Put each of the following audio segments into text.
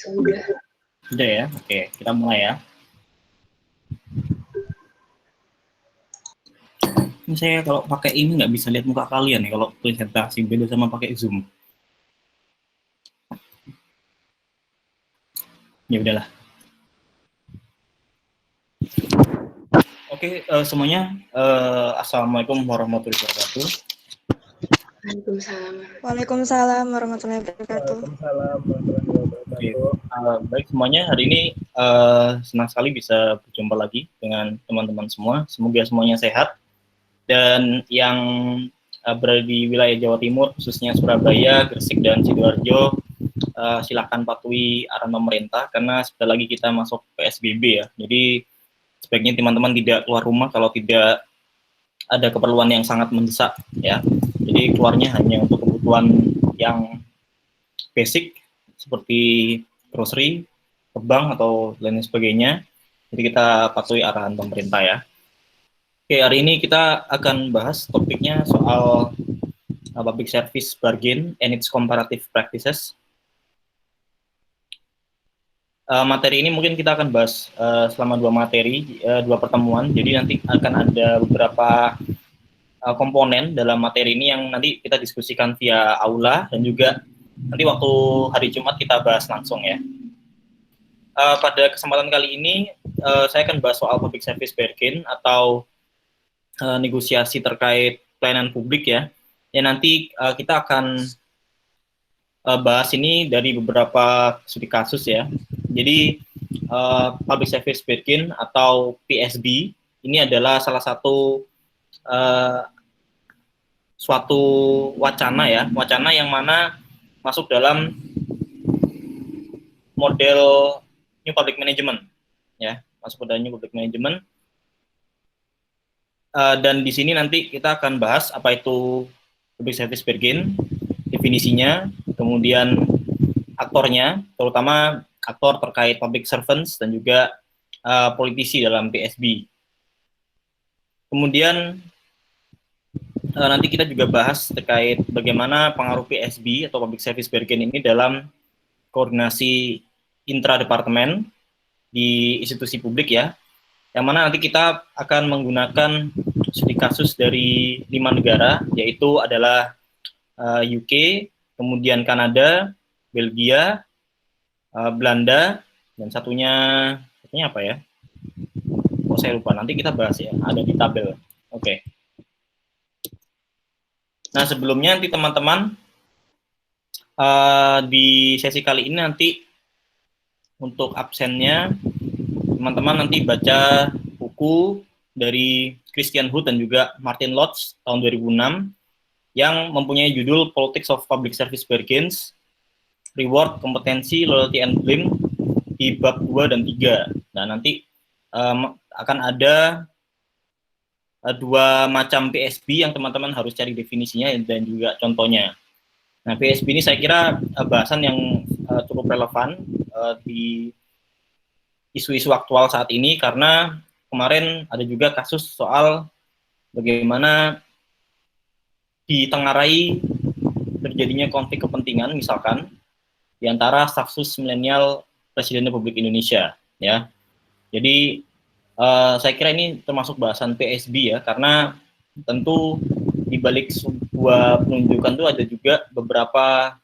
Sudah. Sudah ya? Oke, kita mulai ya. Ini saya kalau pakai ini nggak bisa lihat muka kalian nih kalau presentasi, beda sama pakai Zoom. Ya udahlah. Oke, semuanya. Assalamualaikum warahmatullahi wabarakatuh. Waalaikumsalam warahmatullahi wabarakatuh. Baik semuanya, hari ini senang sekali bisa berjumpa lagi dengan teman-teman semua. Semoga semuanya sehat. Dan yang berada di wilayah Jawa Timur, khususnya Surabaya, Gresik, dan Sidoarjo, silakan patuhi arahan pemerintah karena sebentar lagi kita masuk PSBB ya. Jadi sebaiknya teman-teman tidak keluar rumah kalau tidak ada keperluan yang sangat mendesak ya. Jadi keluarnya hanya untuk kebutuhan yang basic seperti grocery, ke bank atau lain sebagainya. Jadi kita patuhi arahan pemerintah ya. Oke, hari ini kita akan bahas topiknya soal public service bargain and its comparative practices. Materi ini mungkin kita akan bahas selama dua pertemuan. Jadi nanti akan ada beberapa komponen dalam materi ini yang nanti kita diskusikan via aula dan juga nanti waktu hari Jumat kita bahas langsung ya. Pada kesempatan kali ini saya akan bahas soal public service bargain atau negosiasi terkait pelayanan publik ya. Ya nanti kita akan bahas ini dari beberapa studi kasus ya. Jadi public service bargain atau PSB ini adalah salah satu suatu wacana ya, wacana yang mana masuk dalam model New Public Management ya, masuk ke dalam New Public Management. Dan di sini nanti kita akan bahas apa itu public service bargain, definisinya, kemudian aktornya, terutama aktor terkait public servants dan juga politisi dalam PSB. Kemudian nanti kita juga bahas terkait bagaimana pengaruh PSB atau public service bargain ini dalam koordinasi intra-departemen di institusi publik ya, yang mana nanti kita akan menggunakan studi kasus dari 5 negara, yaitu adalah UK, kemudian Kanada, Belgia, Belanda, dan satunya apa ya? Oh saya lupa, nanti kita bahas ya, ada di tabel. Oke. Nah sebelumnya nanti teman-teman di sesi kali ini nanti untuk absennya teman-teman nanti baca buku dari Christian Hood dan juga Martin Lotz tahun 2006 yang mempunyai judul Politics of Public Service Bargains, Reward, Kompetensi, Loyalty, and Blame di bab 2 dan 3. Nah, nanti akan ada dua macam PSB yang teman-teman harus cari definisinya dan juga contohnya. Nah, PSB ini saya kira bahasan yang cukup relevan di isu-isu aktual saat ini karena kemarin ada juga kasus soal bagaimana ditengarai terjadinya konflik kepentingan misalkan di antara staf sus milenial Presiden Republik Indonesia ya. Jadi saya kira ini termasuk bahasan PSB ya karena tentu di balik sebuah penunjukan itu ada juga beberapa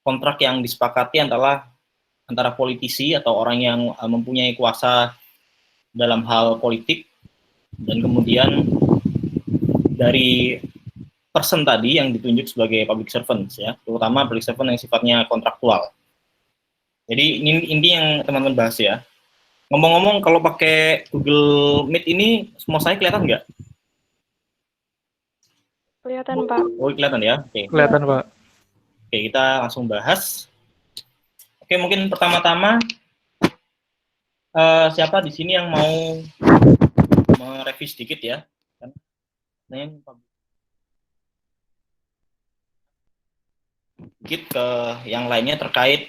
kontrak yang disepakati antara politisi atau orang yang mempunyai kuasa dalam hal politik dan kemudian dari person tadi yang ditunjuk sebagai public servants ya, terutama public servant yang sifatnya kontraktual. Jadi ini yang teman-teman bahas ya. Ngomong-ngomong kalau pakai Google Meet ini semua saya kelihatan nggak? Kelihatan Pak. Oh kelihatan ya. Oke. Kelihatan Pak. Oke kita langsung bahas. Oke, mungkin pertama-tama siapa di sini yang mau mereview sedikit ya? Sedikit ke yang lainnya terkait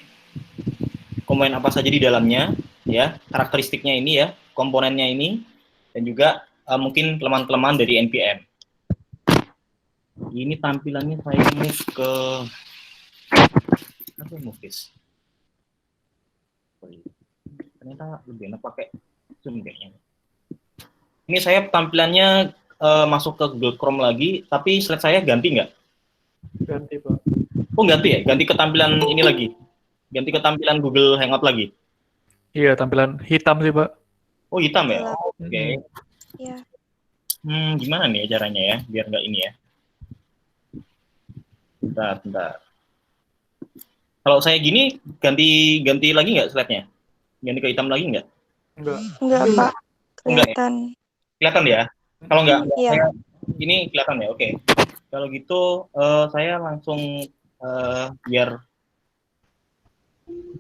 komponen apa saja di dalamnya, ya, karakteristiknya ini ya, komponennya ini, dan juga mungkin kelemahan-kelemahan dari NPM. Ini tampilannya saya move ke apa move this? Ternyata lebih enak pakai Zoom kayaknya. Ini saya tampilannya masuk ke Google Chrome lagi, tapi slide saya ganti nggak? Ganti, Pak. Oh ganti ya, ganti ke tampilan ini lagi, ganti ke tampilan Google Hangout lagi. Iya, tampilan hitam sih, Pak. Oh hitam ya? Gelap. Oh, oke. Iya. Gimana nih caranya ya, biar nggak ini ya? Bentar. Kalau saya gini, ganti lagi nggak slide-nya? Ganti ke hitam lagi nggak? Enggak, Pak. Kelihatan. Kelihatan ya? Kalau nggak, Iya. ini kelihatan ya? Oke. Kalau gitu, saya langsung biar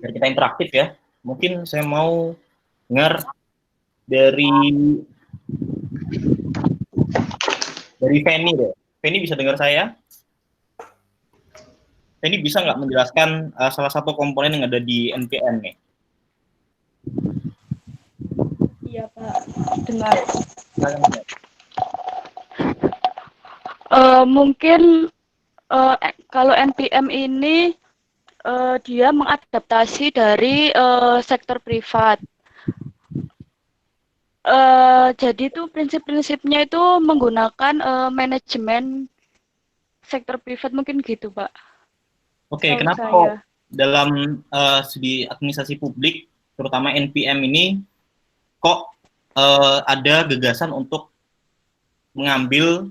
kita interaktif ya. Mungkin saya mau dengar dari Feni deh. Feni bisa dengar saya? Feni bisa nggak menjelaskan salah satu komponen yang ada di NPM nih? Iya, Pak. Dengar. Mungkin kalau NPM ini dia mengadaptasi dari sektor privat. Jadi itu prinsip-prinsipnya itu menggunakan manajemen sektor privat mungkin gitu, Pak. Oke, kenapa kok dalam segi administrasi publik, terutama NPM ini, kok ada gagasan untuk mengambil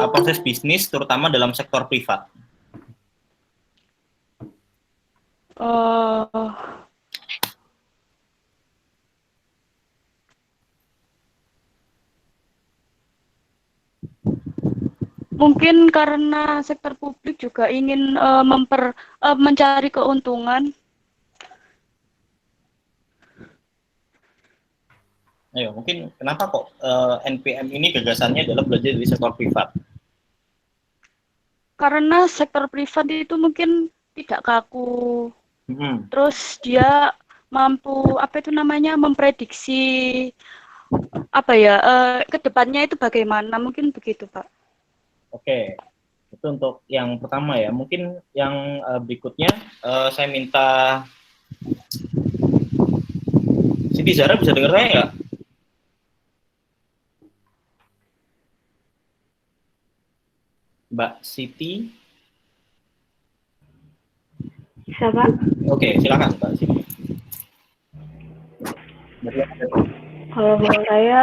proses bisnis, terutama dalam sektor privat? Mungkin karena sektor publik juga ingin mencari keuntungan. Ayo, mungkin kenapa kok NPM ini gagasannya adalah belajar dari sektor privat? Karena sektor privat itu mungkin tidak kaku. Terus dia mampu memprediksi kedepannya itu bagaimana, mungkin begitu, Pak. Oke, itu untuk yang pertama ya. Mungkin yang berikutnya saya minta Siti Zara, bisa dengar saya nggak? Mbak Siti? Bisa, Pak. Oke, silakan Mbak Siti. Kalau menurut saya,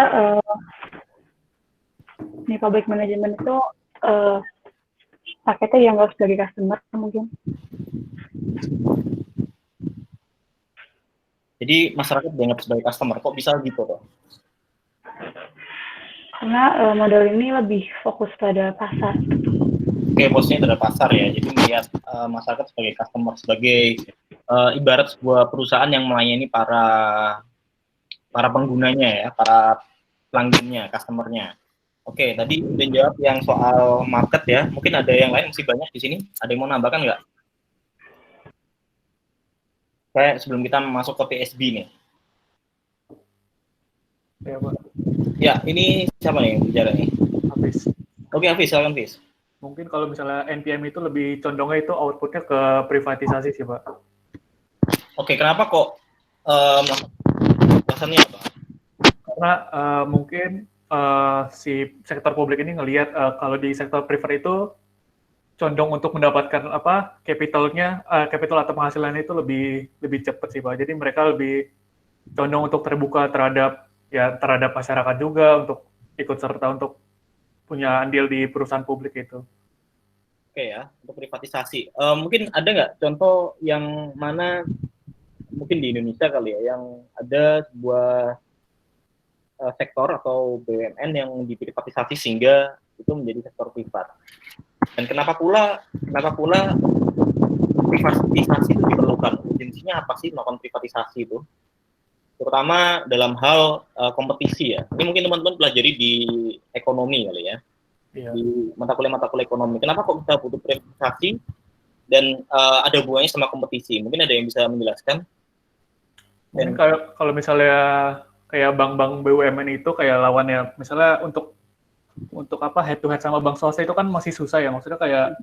ini public management itu paketnya dianggap sebagai customer mungkin. Jadi masyarakat dianggap sebagai customer, kok bisa gitu tuh? Karena model ini lebih fokus pada pasar. Oke, bosnya terhadap pasar ya. Jadi melihat masyarakat sebagai customer, sebagai ibarat sebuah perusahaan yang melayani para penggunanya ya, para pelanggannya, customernya. Oke, tadi udah jawab yang soal market ya. Mungkin ada yang lain, masih banyak di sini. Ada yang mau nambahkan nggak? Saya sebelum kita masuk ke PSB nih. Ya, Pak. Ya, ini siapa nih yang bicara nih? Hafiz. Oke, Hafiz, silakan Hafiz. Mungkin kalau misalnya NPM itu lebih condongnya itu outputnya ke privatisasi sih, Pak. Oke, kenapa kok alasannya apa? Karena mungkin si sektor publik ini ngelihat kalau di sektor privat itu condong untuk mendapatkan capital atau penghasilan itu lebih cepat sih, Pak. Jadi mereka lebih condong untuk terbuka terhadap masyarakat juga, untuk ikut serta untuk punya andil di perusahaan publik itu. Oke ya, untuk privatisasi. Mungkin ada nggak contoh yang mana mungkin di Indonesia kali ya, yang ada sebuah sektor atau BUMN yang diprivatisasi sehingga itu menjadi sektor privat. Dan kenapa pula privatisasi itu diperlukan? Urgensinya apa sih melakukan privatisasi itu? Terutama dalam hal kompetisi ya. Ini mungkin teman-teman pelajari di ekonomi kali ya. Di mata kuliah ekonomi. Kenapa kok kita butuh privatisasi dan ada hubungannya sama kompetisi? Mungkin ada yang bisa menjelaskan? Mungkin kalau misalnya kayak bank-bank BUMN itu kayak lawannya, misalnya untuk head to head sama bank swasta itu kan masih susah ya, maksudnya kayak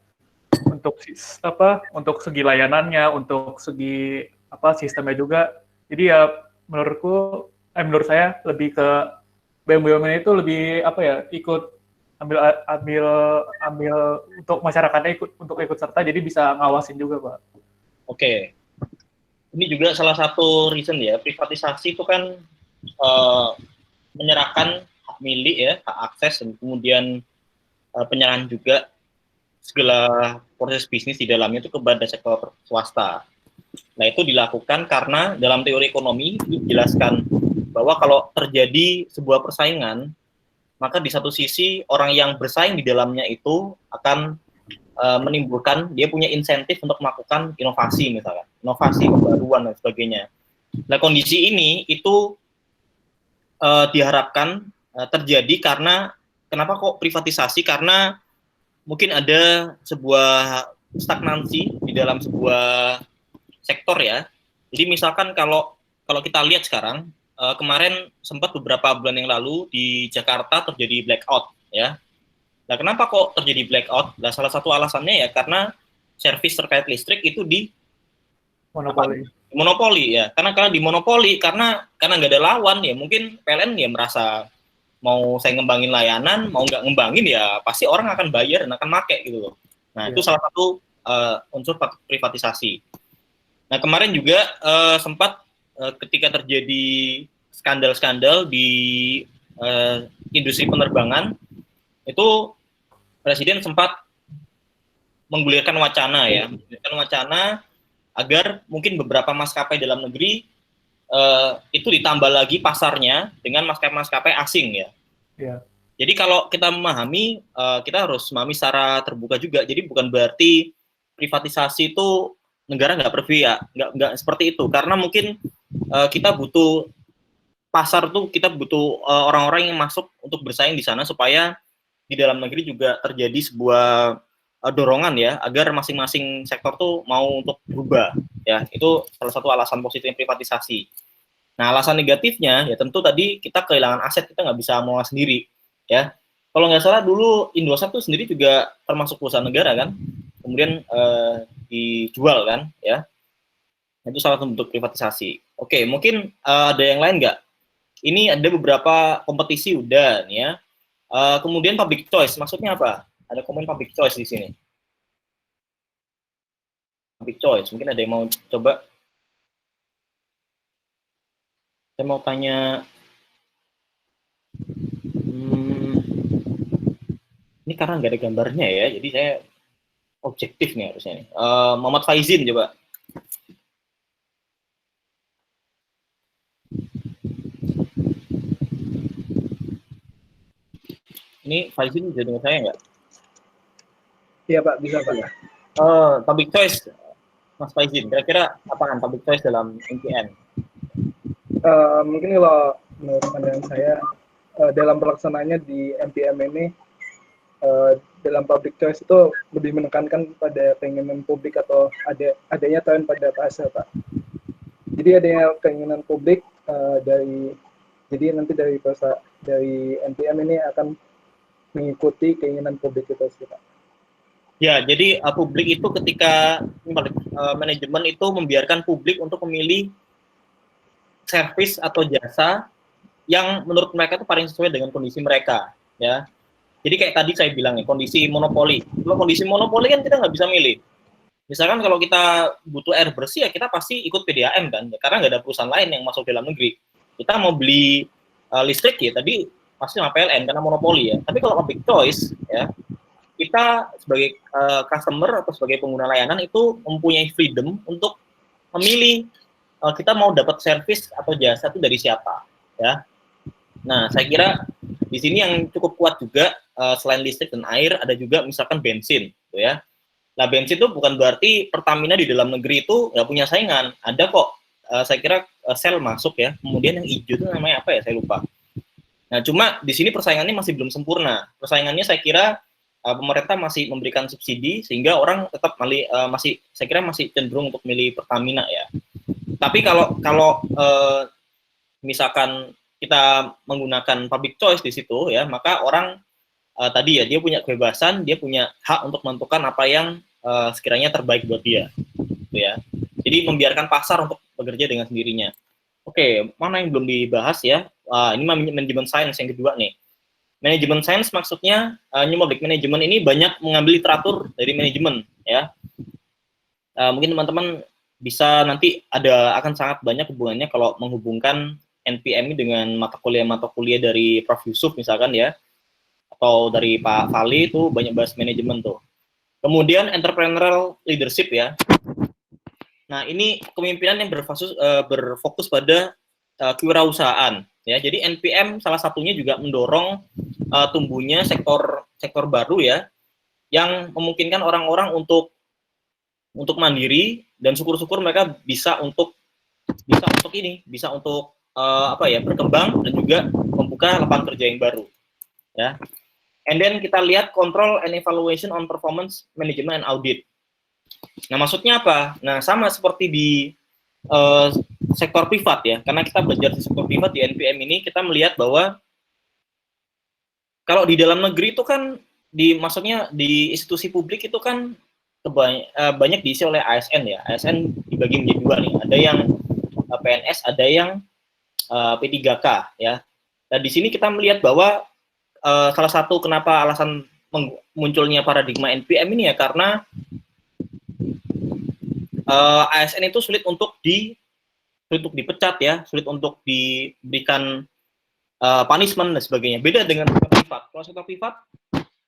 untuk segi layanannya, untuk segi sistemnya juga. Jadi ya menurut saya lebih ke BUMN itu lebih ikut ambil untuk masyarakatnya ikut serta, jadi bisa ngawasin juga, Pak. Oke. Ini juga salah satu reason ya, privatisasi itu kan menyerahkan hak milik ya, hak akses, dan kemudian penyerahan juga segala proses bisnis di dalamnya itu kepada sektor swasta. Nah, itu dilakukan karena dalam teori ekonomi dijelaskan bahwa kalau terjadi sebuah persaingan, maka di satu sisi orang yang bersaing di dalamnya itu akan menimbulkan, dia punya insentif untuk melakukan inovasi misalkan, inovasi, pembaruan dan sebagainya. Nah, kondisi ini itu diharapkan terjadi karena, kenapa kok privatisasi? Karena mungkin ada sebuah stagnansi di dalam sebuah sektor ya. Jadi misalkan kalau kita lihat sekarang, kemarin sempat beberapa bulan yang lalu di Jakarta terjadi blackout ya. Nah, kenapa kok terjadi blackout? Nah, salah satu alasannya ya karena servis terkait listrik itu di monopoli ya. Karena di monopoli, karena nggak ada lawan ya. Mungkin PLN ya merasa mau saya ngembangin layanan, mau nggak ngembangin ya pasti orang akan bayar dan akan make gitu loh. Nah, itu salah satu unsur privatisasi. Nah, kemarin juga sempat ketika terjadi skandal-skandal di industri penerbangan, itu Presiden sempat menggulirkan wacana agar mungkin beberapa maskapai dalam negeri itu ditambah lagi pasarnya dengan maskapai-maskapai asing ya. Yeah. Jadi kalau kita memahami, kita harus memahami secara terbuka juga. Jadi bukan berarti privatisasi itu negara nggak berpihak, nggak seperti itu. Karena mungkin kita butuh pasar tuh, kita butuh orang-orang yang masuk untuk bersaing di sana supaya di dalam negeri juga terjadi sebuah dorongan ya, agar masing-masing sektor tuh mau untuk berubah ya. Itu salah satu alasan positifnya privatisasi. Nah, alasan negatifnya ya tentu tadi kita kehilangan aset, kita nggak bisa mengolah sendiri ya. Kalau nggak salah dulu Indosat tuh sendiri juga termasuk perusahaan negara kan, kemudian dijual kan ya. Itu salah satu bentuk privatisasi. Oke, mungkin ada yang lain nggak? Ini ada beberapa kompetisi udah nih ya. Kemudian public choice, maksudnya apa? Ada komen public choice di sini. Public choice, mungkin ada yang mau coba? Saya mau tanya, ini karena nggak ada gambarnya ya, jadi saya objektif nih harusnya nih. Muhammad Faizin coba. Ini Faizin bisa dengar saya nggak? Iya Pak, bisa Pak. Public choice, Mas Faizin, kira-kira apa kan public choice dalam MPN? Mungkin kalau menurut pandangan saya, dalam pelaksanaannya di MPM ini, dalam public choice itu lebih menekankan pada keinginan publik atau adanya tren pada pasar Pak. Jadi adanya keinginan publik jadi nanti dari MPM ini akan mengikuti keinginan publik itu sih Pak. Ya, jadi publik itu ketika manajemen itu membiarkan publik untuk memilih servis atau jasa yang menurut mereka itu paling sesuai dengan kondisi mereka, ya. Jadi kayak tadi saya bilang ya, kondisi monopoli. Kalau kondisi monopoli kan kita nggak bisa milih. Misalkan kalau kita butuh air bersih ya kita pasti ikut PDAM kan, karena nggak ada perusahaan lain yang masuk dalam negeri. Kita mau beli listrik ya tadi pasti sama PLN karena monopoli ya. Tapi kalau public choice ya, kita sebagai customer atau sebagai pengguna layanan itu mempunyai freedom untuk memilih kita mau dapat servis atau jasa itu dari siapa ya. Nah, saya kira di sini yang cukup kuat juga selain listrik dan air ada juga misalkan bensin gitu ya. Nah, bensin itu bukan berarti Pertamina di dalam negeri itu nggak punya saingan. Ada kok, saya kira Shell masuk ya. Kemudian yang hijau itu namanya apa ya, saya lupa. Nah, cuma di sini persaingannya masih belum sempurna. Persaingannya saya kira pemerintah masih memberikan subsidi sehingga orang tetap saya kira masih cenderung untuk milih Pertamina ya. Tapi kalau misalkan kita menggunakan public choice di situ ya, maka orang tadi ya dia punya kebebasan, dia punya hak untuk menentukan apa yang sekiranya terbaik buat dia, gitu ya. Jadi membiarkan pasar untuk bekerja dengan sendirinya. Oke, mana yang belum dibahas ya? Ini manajemen science yang kedua nih. Manajemen science maksudnya new public management ini banyak mengambil literatur dari manajemen ya. Mungkin teman-teman bisa nanti akan sangat banyak hubungannya kalau menghubungkan NPM ini dengan mata kuliah dari Prof Yusuf misalkan ya, atau dari Pak Fali itu banyak bahas manajemen tuh. Kemudian entrepreneurial leadership ya. Nah ini kepemimpinan yang berfokus pada kewirausahaan ya. Jadi NPM salah satunya juga mendorong tumbuhnya sektor baru ya, yang memungkinkan orang-orang untuk mandiri, dan syukur-syukur mereka bisa untuk berkembang dan juga membuka lapangan kerja yang baru ya. And then kita lihat control and evaluation on performance management and audit. Nah maksudnya apa? Nah sama seperti di sektor privat ya, karena kita belajar di sektor privat di NPM ini, kita melihat bahwa kalau di dalam negeri itu kan maksudnya di institusi publik itu kan banyak diisi oleh ASN ya. ASN dibagi menjadi dua nih. Ada yang PNS, ada yang P3K ya. Dan di sini kita melihat bahwa salah satu kenapa alasan munculnya paradigma NPM ini ya karena ASN itu sulit untuk dipecat ya, sulit untuk diberikan punishment dan sebagainya. Beda dengan sektor privat. Kalau sektor privat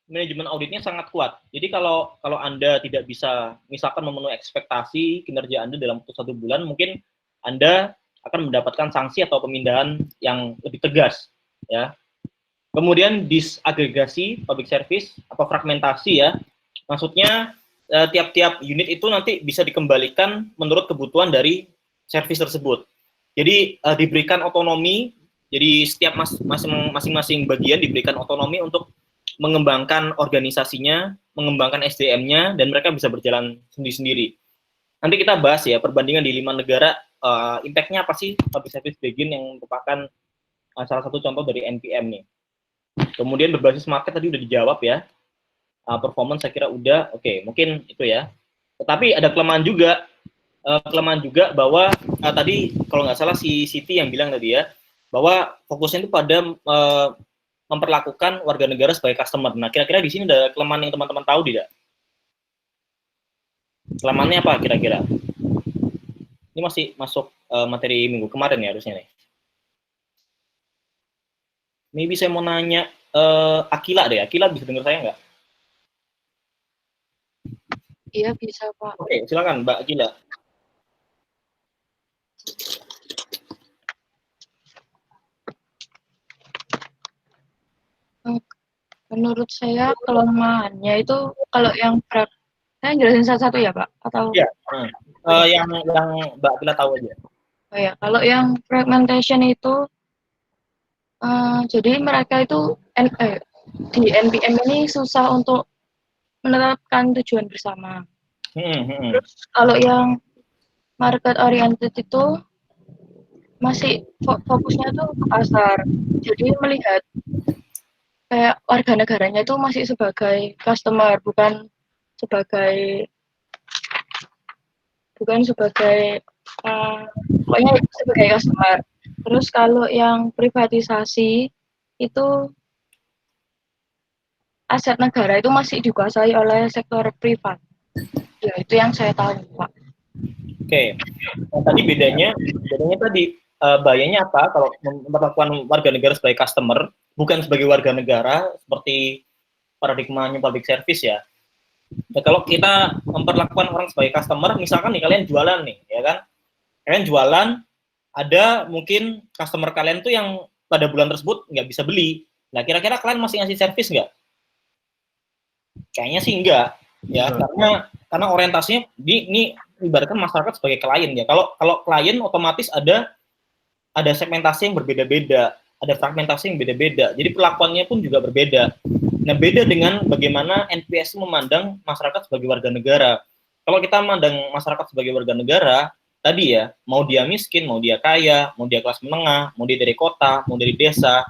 manajemen auditnya sangat kuat. Jadi kalau Anda tidak bisa misalkan memenuhi ekspektasi kinerja Anda dalam waktu 1 bulan, mungkin Anda akan mendapatkan sanksi atau pemindahan yang lebih tegas ya. Kemudian disagregasi public service atau fragmentasi ya. Maksudnya tiap-tiap unit itu nanti bisa dikembalikan menurut kebutuhan dari service tersebut. Jadi diberikan otonomi, jadi setiap masing-masing bagian diberikan otonomi untuk mengembangkan organisasinya, mengembangkan SDM-nya, dan mereka bisa berjalan sendiri-sendiri. Nanti kita bahas ya perbandingan di 5 negara, impact-nya apa sih public service begin yang merupakan salah satu contoh dari NPM nih. Kemudian berbasis market tadi udah dijawab ya. Performance saya kira udah, oke, mungkin itu ya. Tetapi ada kelemahan juga bahwa tadi kalau nggak salah si Siti yang bilang tadi ya, bahwa fokusnya itu pada memperlakukan warga negara sebagai customer. Nah, kira-kira di sini ada kelemahan yang teman-teman tahu tidak? Kelemahannya apa kira-kira? Ini masih masuk materi minggu kemarin ya harusnya nih. Maybe saya mau nanya Akila deh. Akila bisa dengar saya nggak? Iya bisa Pak. Oke, silakan Mbak Akila. Menurut saya kelemahannya itu kalau yang saya jelasin satu-satu ya Pak atau? Iya. Yang Mbak Akila tahu aja. Oh ya, kalau yang fragmentation itu jadi mereka itu di NPM ini susah untuk menetapkan tujuan bersama. Terus kalau yang market oriented itu masih fokusnya tuh ke pasar. Jadi melihat kayak warga negaranya itu masih sebagai customer, bukan sebagai pokoknya sebagai customer. Terus kalau yang privatisasi itu aset negara itu masih dikuasai oleh sektor privat. Ya itu yang saya tahu, Pak. Oke. Nah, tadi bedanya tadi bahayanya apa kalau memperlakukan warga negara sebagai customer, bukan sebagai warga negara seperti paradigmanya public service ya. Nah, kalau kita memperlakukan orang sebagai customer, misalkan nih kalian jualan nih, ya kan? Kalian jualan, ada mungkin customer kalian tuh yang pada bulan tersebut nggak bisa beli. Nah, kira-kira kalian masih ngasih servis nggak? Kayaknya sih enggak, ya, karena orientasinya ini ibaratkan masyarakat sebagai klien ya. Kalau klien otomatis ada segmentasi yang berbeda-beda, ada fragmentasi yang beda-beda. Jadi perlakuannya pun juga berbeda. Nah, beda dengan bagaimana NPS memandang masyarakat sebagai warga negara. Kalau kita memandang masyarakat sebagai warga negara, tadi ya, mau dia miskin, mau dia kaya, mau dia kelas menengah, mau dia dari kota, mau dari desa,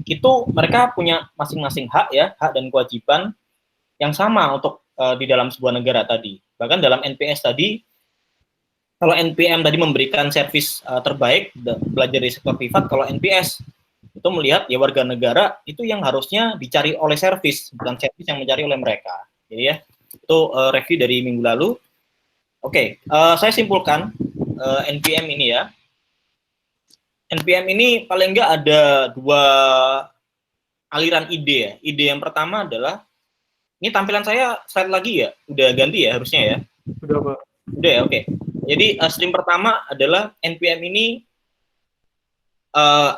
itu mereka punya masing-masing hak ya, hak dan kewajiban yang sama untuk di dalam sebuah negara tadi. Bahkan dalam NPS tadi, kalau NPM tadi memberikan servis terbaik, belajar di sektor privat, kalau NPS itu melihat ya warga negara itu yang harusnya dicari oleh servis, bukan servis yang mencari oleh mereka. Jadi ya, itu review dari minggu lalu. Oke, saya simpulkan NPM ini ya. NPM ini paling nggak ada dua aliran ide ya. Ide yang pertama adalah, ini tampilan saya slide lagi ya, udah ganti ya harusnya ya. Udah, Pak. Udah ya, oke. Jadi stream pertama adalah NPM ini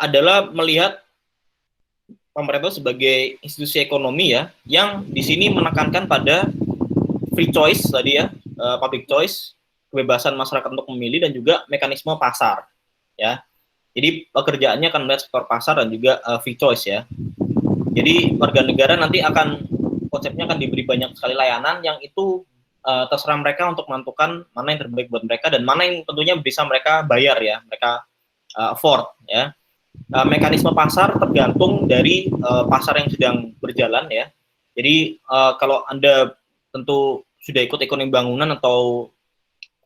adalah melihat pemerintah sebagai institusi ekonomi ya, yang di sini menekankan pada free choice tadi ya, public choice, kebebasan masyarakat untuk memilih, dan juga mekanisme pasar ya. Jadi pekerjaannya akan melihat sektor pasar dan juga free choice ya. Jadi warga negara nanti konsepnya akan diberi banyak sekali layanan yang itu terserah mereka untuk menentukan mana yang terbaik buat mereka dan mana yang tentunya bisa mereka bayar ya, mereka afford ya. Mekanisme pasar tergantung dari pasar yang sedang berjalan ya. Jadi kalau Anda tentu sudah ikut ekonomi bangunan atau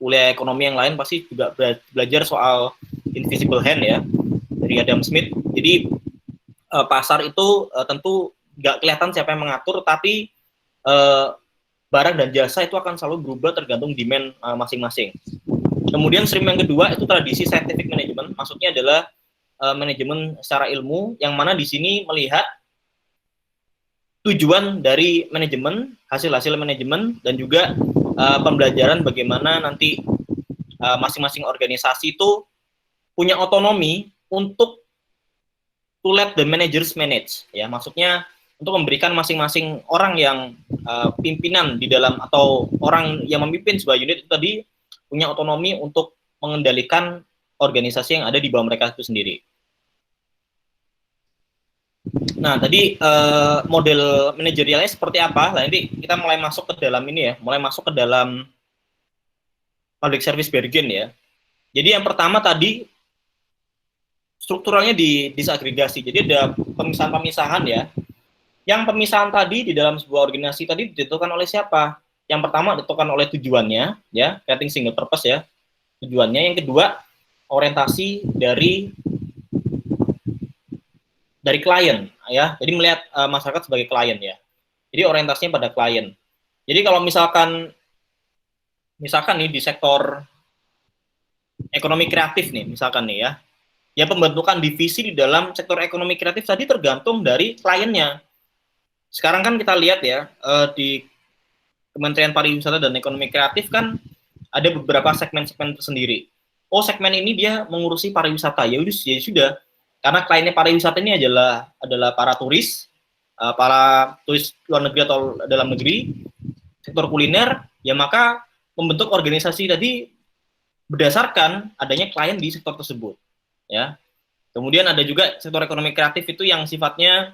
kuliah ekonomi yang lain, pasti juga belajar soal invisible hand ya, dari Adam Smith. Jadi pasar itu tentu nggak kelihatan siapa yang mengatur, tapi barang dan jasa itu akan selalu berubah tergantung demand masing-masing. Kemudian stream yang kedua itu tradisi scientific management, maksudnya adalah manajemen secara ilmu, yang mana di sini melihat tujuan dari manajemen, hasil-hasil manajemen, dan juga pembelajaran bagaimana nanti masing-masing organisasi itu punya otonomi untuk to let the managers manage ya, maksudnya untuk memberikan masing-masing orang yang pimpinan di dalam atau orang yang memimpin sebuah unit itu tadi punya otonomi untuk mengendalikan organisasi yang ada di bawah mereka itu sendiri. Nah, tadi model manajerialnya seperti apa? Nah, nanti kita mulai masuk ke dalam ini ya, mulai masuk ke dalam public service bargain ya. Jadi yang pertama tadi strukturalnya disagregasi. Jadi ada pemisahan-pemisahan ya. Yang pemisahan tadi di dalam sebuah organisasi tadi ditentukan oleh siapa? Yang pertama ditentukan oleh tujuannya ya, creating single purpose ya, tujuannya. Yang kedua, orientasi dari klien ya. Jadi melihat masyarakat sebagai klien ya. Jadi orientasinya pada klien. Jadi kalau misalkan nih di sektor ekonomi kreatif nih, misalkan nih ya, ya pembentukan divisi di dalam sektor ekonomi kreatif tadi tergantung dari kliennya. Sekarang kan kita lihat ya, di Kementerian Pariwisata dan Ekonomi Kreatif kan ada beberapa segmen-segmen tersendiri. Oh, segmen ini dia mengurusi pariwisata, ya sudah. Karena kliennya pariwisata ini adalah para turis luar negeri atau dalam negeri, sektor kuliner, ya maka membentuk organisasi tadi berdasarkan adanya klien di sektor tersebut, ya. Kemudian ada juga sektor ekonomi kreatif itu yang sifatnya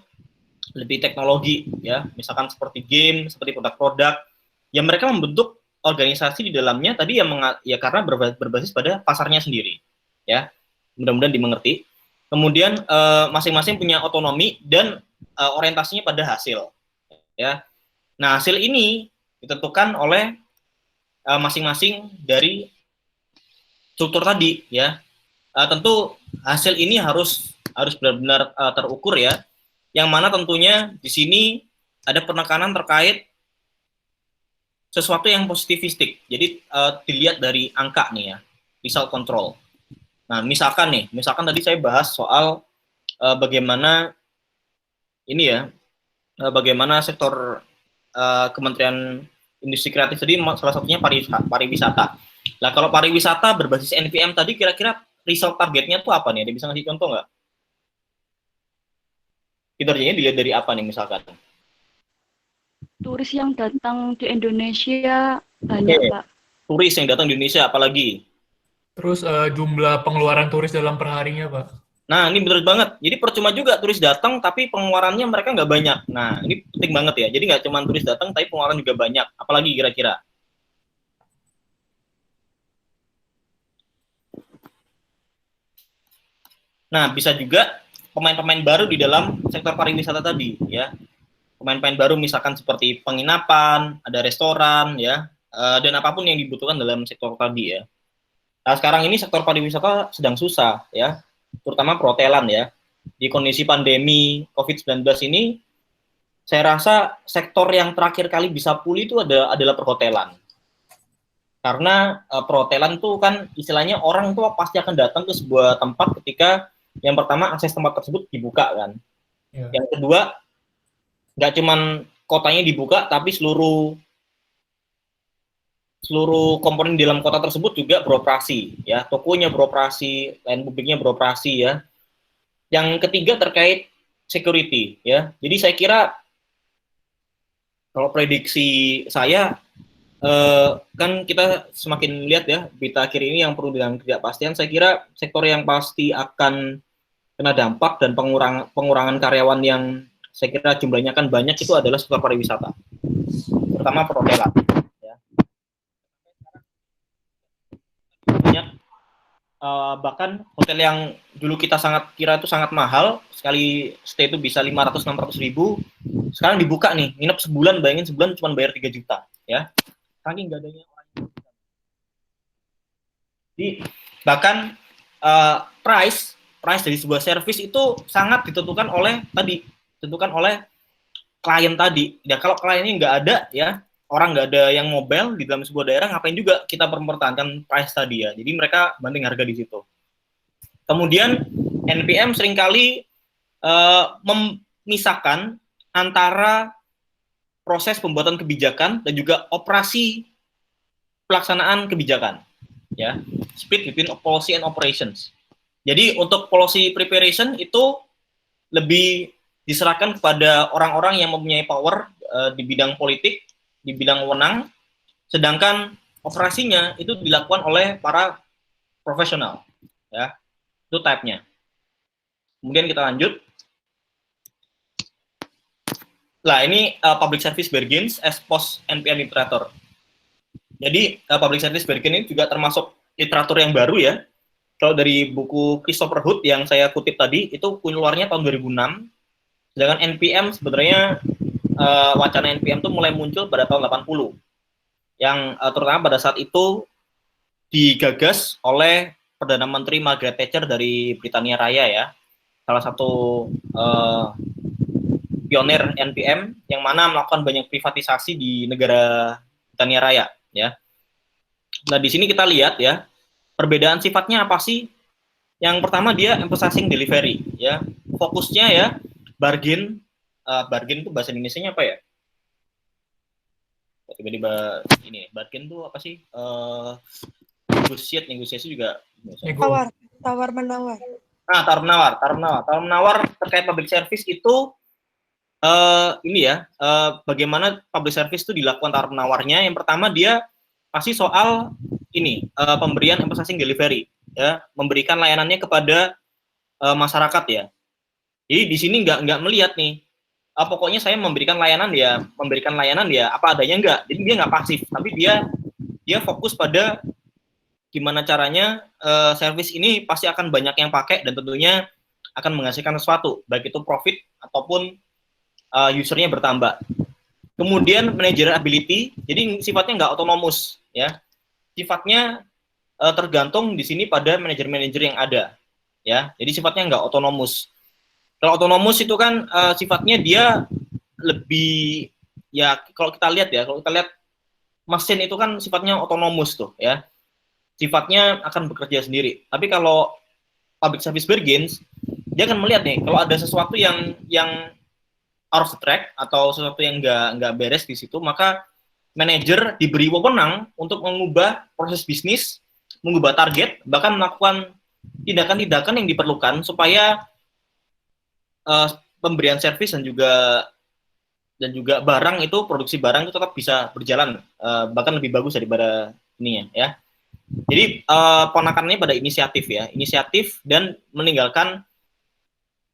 lebih teknologi, ya, misalkan seperti game, seperti produk-produk, yang mereka membentuk organisasi di dalamnya tadi yang karena berbasis pada pasarnya sendiri, ya. Mudah-mudahan dimengerti. Kemudian masing-masing punya otonomi dan orientasinya pada hasil, ya. Nah, hasil ini ditentukan oleh masing-masing dari struktur tadi, ya. Tentu hasil ini harus benar-benar terukur ya. Yang mana tentunya di sini ada penekanan terkait sesuatu yang positivistik. Jadi dilihat dari angka nih ya, result control. Nah, misalkan tadi saya bahas soal bagaimana ini ya, bagaimana sektor Kementerian Industri Kreatif tadi salah satunya pariwisata. Nah, kalau pariwisata berbasis NPM tadi kira-kira result targetnya tuh apa nih? Ada bisa ngasih contoh nggak? Kinerjanya dilihat dari apa nih misalkan? Turis yang datang di Indonesia banyak, Pak. Turis yang datang di Indonesia apalagi? Terus jumlah pengeluaran turis dalam perharinya, Pak. Nah, ini benar banget. Jadi percuma juga turis datang, tapi pengeluarannya mereka nggak banyak. Nah, ini penting banget ya. Jadi nggak cuma turis datang, tapi pengeluaran juga banyak. Apalagi kira-kira? Nah, bisa juga pemain-pemain baru di dalam sektor pariwisata tadi, ya. pemain-pemain baru misalkan seperti penginapan, ada restoran ya, dan apapun yang dibutuhkan dalam sektor tadi ya. Nah, sekarang ini sektor pariwisata sedang susah ya, terutama perhotelan ya. Di kondisi pandemi COVID-19 ini, saya rasa sektor yang terakhir kali bisa pulih itu adalah perhotelan. Karena perhotelan itu kan istilahnya orang tuh pasti akan datang ke sebuah tempat ketika yang pertama akses tempat tersebut dibuka kan. Yeah. Yang kedua, nggak cuman kotanya dibuka, tapi seluruh komponen di dalam kota tersebut juga beroperasi ya. Tokonya beroperasi, layanan publiknya beroperasi ya. Yang ketiga terkait security ya. Jadi saya kira kalau prediksi saya kan kita semakin lihat ya berita akhir ini yang perlu dengan ketidakpastian, saya kira sektor yang pasti akan kena dampak dan pengurangan karyawan yang saya kira jumlahnya akan banyak itu adalah sektor pariwisata, terutama perhotelan. Ya. Banyak bahkan hotel yang dulu kita kira itu sangat mahal, sekali stay itu bisa 500-600 ribu, sekarang dibuka nih, nginep sebulan, bayangin sebulan cuma bayar 3 juta ya. Saking nggak adanya orang yang bisa. Jadi bahkan price dari sebuah service itu sangat ditentukan oleh klien tadi. Ya kalau kliennya nggak ada ya, orang nggak ada yang mobile di dalam sebuah daerah, ngapain juga kita mempertahankan price tadi ya. Jadi mereka banding harga di situ. Kemudian NPM seringkali memisahkan antara proses pembuatan kebijakan dan juga operasi pelaksanaan kebijakan ya, split between policy and operations. Jadi untuk policy preparation itu lebih diserahkan kepada orang-orang yang mempunyai power di bidang politik, di bidang wewenang, sedangkan operasinya itu dilakukan oleh para profesional ya. Itu type-nya. Kemudian kita lanjut. Nah, ini public service bargains as post NPM literature. Jadi, public service bargain ini juga termasuk literatur yang baru ya. Kalau dari buku Christopher Hood yang saya kutip tadi, itu keluarnya tahun 2006. Sedangkan NPM sebenarnya, wacana NPM itu mulai muncul pada tahun 80. Yang terutama pada saat itu digagas oleh Perdana Menteri Margaret Thatcher dari Britania Raya ya. Salah satu pionir NPM yang mana melakukan banyak privatisasi di negara Britania Raya ya. Nah, di sini kita lihat ya, perbedaan sifatnya apa sih? Yang pertama dia emphasizing delivery ya. Fokusnya ya bargain itu bahasa Indonesianya apa ya? Tiba-tiba ini bargain itu apa sih? Negosiasi juga tawar menawar. Nah, tawar menawar terkait public service itu ini ya, bagaimana public service itu dilakukan tawar menawarnya. Yang pertama dia pasti soal ini pemberian emphasizing delivery ya, memberikan layanannya kepada masyarakat ya. Jadi di sini nggak melihat nih, pokoknya saya memberikan layanan ya apa adanya enggak. Jadi dia nggak pasif, tapi dia fokus pada gimana caranya service ini pasti akan banyak yang pakai dan tentunya akan menghasilkan sesuatu, baik itu profit ataupun usernya bertambah. Kemudian managerial ability, jadi sifatnya nggak otonomus ya, sifatnya tergantung di sini pada manajer-manajer yang ada ya, jadi sifatnya nggak otonomus. Kalau otonomus itu kan sifatnya dia lebih ya, kalau kita lihat mesin itu kan sifatnya otonomus tuh ya, sifatnya akan bekerja sendiri. Tapi kalau public service bargains, dia akan melihat nih kalau ada sesuatu yang out of the track atau sesuatu yang nggak beres di situ, maka manajer diberi wewenang untuk mengubah proses bisnis, mengubah target, bahkan melakukan tindakan-tindakan yang diperlukan supaya pemberian servis dan juga barang itu, produksi barang itu tetap bisa berjalan, bahkan lebih bagus daripada ininya ya. Jadi penekanannya pada inisiatif dan meninggalkan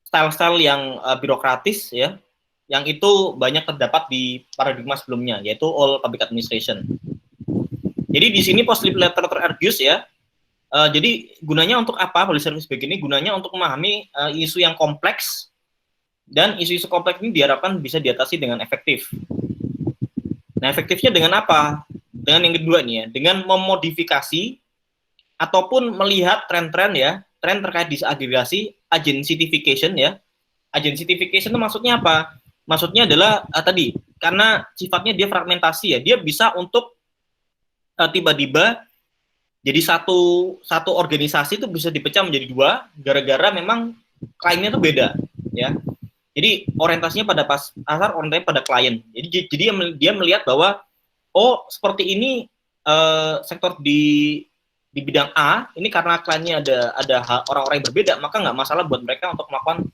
style-style yang birokratis ya, yang itu banyak terdapat di paradigma sebelumnya, yaitu all public administration. Jadi di sini positive literature argues ya, jadi gunanya untuk apa public service begini? Gunanya untuk memahami isu yang kompleks dan isu-isu kompleks ini diharapkan bisa diatasi dengan efektif. Nah, efektifnya dengan apa? Dengan yang kedua nih ya, dengan memodifikasi ataupun melihat tren-tren ya, tren terkait disagregasi, agentification ya. Agentification itu maksudnya apa? Maksudnya adalah tadi, karena sifatnya dia fragmentasi ya, dia bisa untuk tiba-tiba jadi satu organisasi itu bisa dipecah menjadi dua gara-gara memang kliennya itu beda ya. Jadi orientasinya pada pasar, orientasinya pada klien. Jadi dia melihat bahwa oh seperti ini sektor di bidang A ini karena kliennya ada orang-orang yang berbeda, maka nggak masalah buat mereka untuk melakukan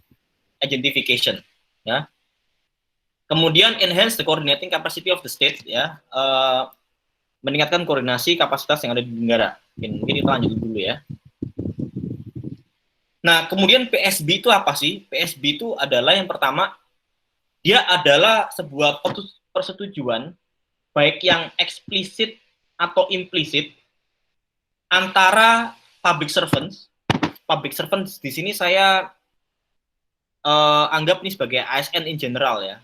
agentification ya. Kemudian enhance the coordinating capacity of the state ya. Meningkatkan koordinasi kapasitas yang ada di negara. Mungkin kita lanjut dulu ya. Nah, kemudian PSB itu apa sih? PSB itu adalah yang pertama, dia adalah sebuah persetujuan, baik yang eksplisit atau implisit, antara public servants. Public servants di sini saya anggap ini sebagai ASN in general ya.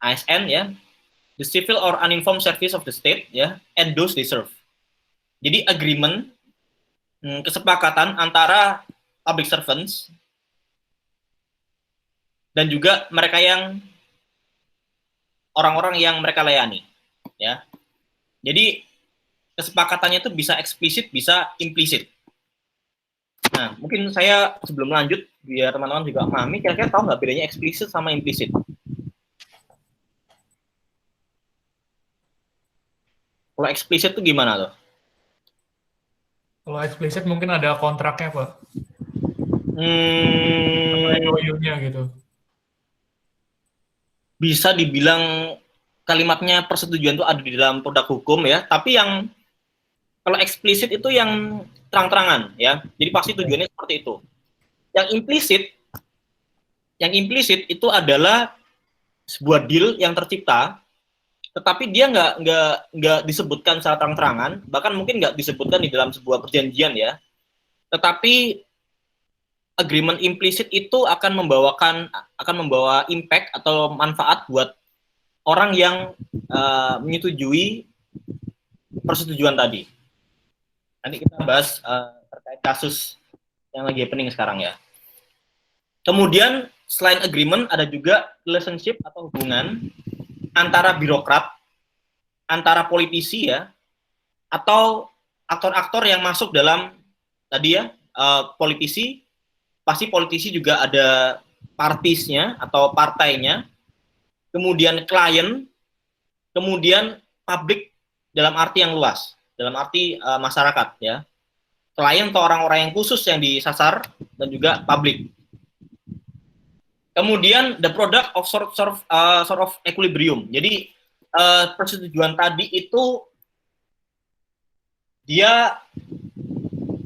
ASN ya, the civil or uninformed service of the state ya, and those they serve. Jadi agreement, kesepakatan antara public servants dan juga mereka yang orang-orang yang mereka layani ya. Jadi kesepakatannya itu bisa eksplisit, bisa implisit. Nah, mungkin saya sebelum lanjut biar teman-teman juga memahami, kira-kira tahu nggak bedanya eksplisit sama implisit? Kalau eksplisit itu gimana tuh? Kalau eksplisit mungkin ada kontraknya, Pak. MOU-nya gitu. Bisa dibilang kalimatnya persetujuan itu ada di dalam produk hukum ya, tapi yang kalau eksplisit itu yang terang-terangan ya. Jadi pasti tujuannya seperti itu. Yang implisit itu adalah sebuah deal yang tercipta, tetapi dia nggak disebutkan secara terang-terangan, bahkan mungkin nggak disebutkan di dalam sebuah perjanjian ya. Tetapi agreement implisit itu akan membawa impact atau manfaat buat orang yang menyetujui persetujuan tadi. Nanti kita bahas terkait kasus yang lagi happening sekarang ya. Kemudian selain agreement ada juga relationship atau hubungan antara birokrat, antara politisi ya, atau aktor-aktor yang masuk dalam tadi ya, politisi, pasti politisi juga ada partisnya atau partainya, kemudian klien, kemudian publik dalam arti yang luas, dalam arti masyarakat ya. Klien atau orang-orang yang khusus yang disasar dan juga publik. Kemudian the product of sort of equilibrium. Jadi persetujuan tadi itu dia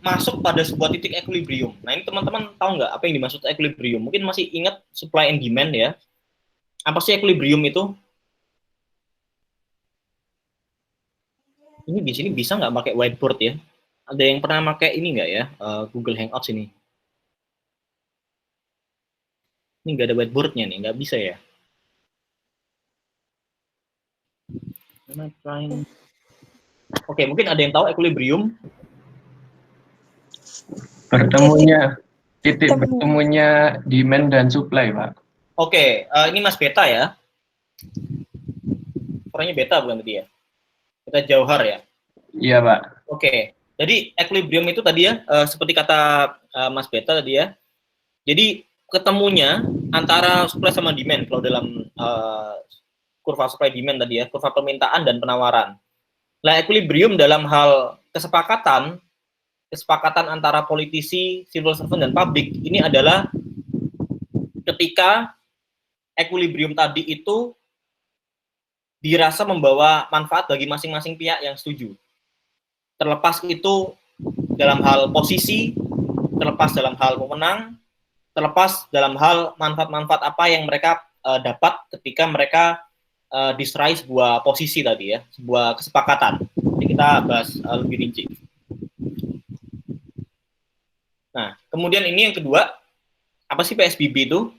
masuk pada sebuah titik equilibrium. Nah ini teman-teman tahu nggak apa yang dimaksud equilibrium? Mungkin masih ingat supply and demand ya. Apa sih equilibrium itu? Ini di sini bisa nggak pakai whiteboard ya? Ada yang pernah pakai ini nggak ya? Google Hangouts ini? Ini nggak ada whiteboardnya nih, nggak bisa ya? Oke, mungkin ada yang tahu equilibrium? Titik bertemunya demand dan supply, Pak. Oke, ini Mas Beta ya. Orangnya Beta bukan tadi ya? Beta Jauhar ya? Iya, Pak. Oke, jadi equilibrium itu tadi ya, seperti kata Mas Beta tadi ya. Jadi ketemunya antara supply sama demand kalau dalam kurva supply demand tadi ya, kurva permintaan dan penawaran. Nah, equilibrium dalam hal kesepakatan antara politisi, civil servant dan publik ini adalah ketika equilibrium tadi itu dirasa membawa manfaat bagi masing-masing pihak yang setuju. Terlepas itu dalam hal posisi, terlepas dalam hal pemenang, terlepas dalam hal manfaat-manfaat apa yang mereka dapat ketika mereka diserai sebuah posisi tadi ya, sebuah kesepakatan. Jadi kita bahas lebih rinci. Nah, kemudian ini yang kedua, apa sih PSBB itu?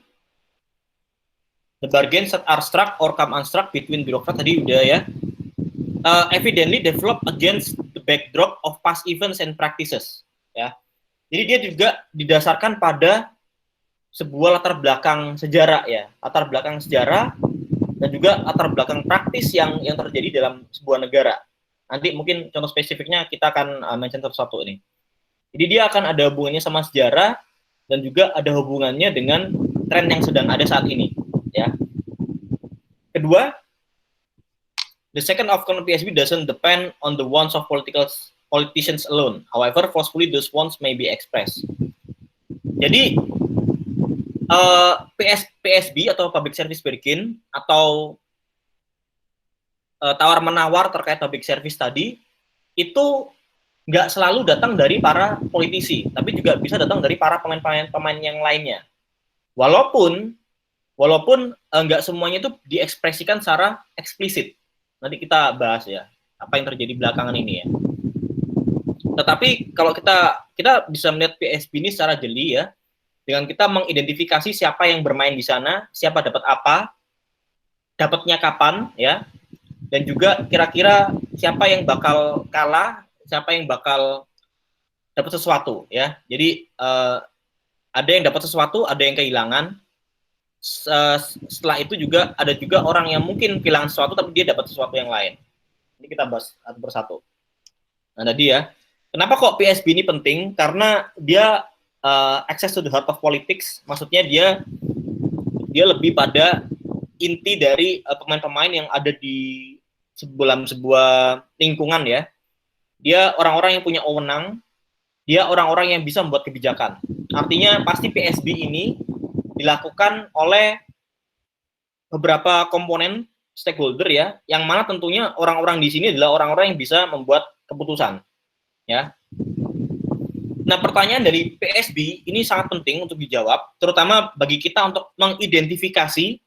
the bargains that are struck or come unstruck between bureaucrat tadi udah ya. Evidently develop against the backdrop of past events and practices. Ya, jadi dia juga didasarkan pada sebuah latar belakang sejarah ya, latar belakang sejarah dan juga latar belakang praktis yang terjadi dalam sebuah negara. Nanti mungkin contoh spesifiknya kita akan mention satu-satu ini. Jadi dia akan ada hubungannya sama sejarah dan juga ada hubungannya dengan tren yang sedang ada saat ini. Ya. Kedua, the second outcome of PSB doesn't depend on the wants of politicians alone. However, forcefully those wants may be expressed. Jadi PSB atau Public Service Bargain atau tawar-menawar terkait public service tadi itu nggak selalu datang dari para politisi, tapi juga bisa datang dari para pemain yang lainnya. Walaupun nggak semuanya itu diekspresikan secara eksplisit. Nanti kita bahas ya apa yang terjadi belakangan ini ya. Tetapi kalau kita bisa melihat PSB ini secara jeli ya, dengan kita mengidentifikasi siapa yang bermain di sana, siapa dapat apa, dapatnya kapan ya, dan juga kira-kira siapa yang bakal kalah, siapa yang bakal dapat sesuatu ya. Jadi ada yang dapat sesuatu, ada yang kehilangan. Setelah itu juga ada juga orang yang mungkin kehilangan sesuatu tapi dia dapat sesuatu yang lain. Ini kita bahas satu persatu. Nah tadi ya, kenapa kok PSB ini penting? Karena dia access to the heart of politics, maksudnya dia lebih pada inti dari pemain-pemain yang ada di sebuah lingkungan ya. Dia orang-orang yang punya wewenang, dia orang-orang yang bisa membuat kebijakan. Artinya pasti PSB ini dilakukan oleh beberapa komponen stakeholder ya, yang mana tentunya orang-orang di sini adalah orang-orang yang bisa membuat keputusan ya. Nah, pertanyaan dari PSB ini sangat penting untuk dijawab, terutama bagi kita untuk mengidentifikasi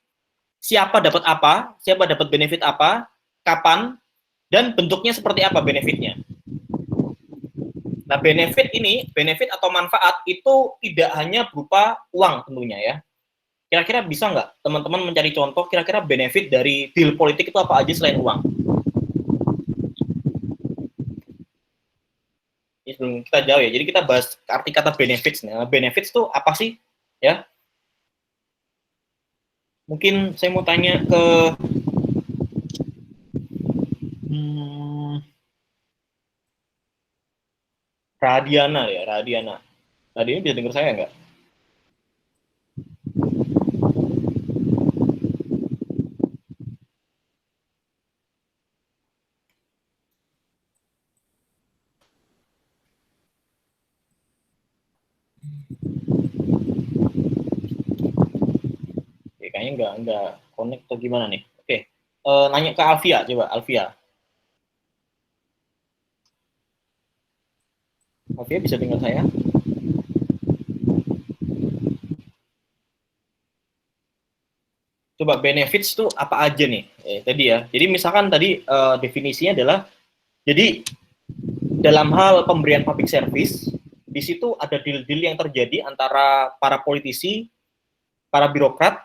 siapa dapat apa, siapa dapat benefit apa, kapan, dan bentuknya seperti apa benefitnya. Nah, benefit atau manfaat itu tidak hanya berupa uang tentunya ya. Kira-kira bisa nggak teman-teman mencari contoh kira-kira benefit dari deal politik itu apa aja selain uang? Ini sebelum kita jauh ya, jadi kita bahas arti kata benefits. Nah, benefits itu apa sih? Ya, mungkin saya mau tanya ke Radiana ya, Radiana bisa dengar saya nggak? Oke, kayaknya nggak connect atau gimana nih? Oke, nanya ke Alvia, coba Alvia. Alvia bisa dengar saya? Coba benefits itu apa aja nih? Tadi ya. Jadi misalkan tadi definisinya adalah, jadi dalam hal pemberian public service, di situ ada deal-deal yang terjadi antara para politisi, para birokrat,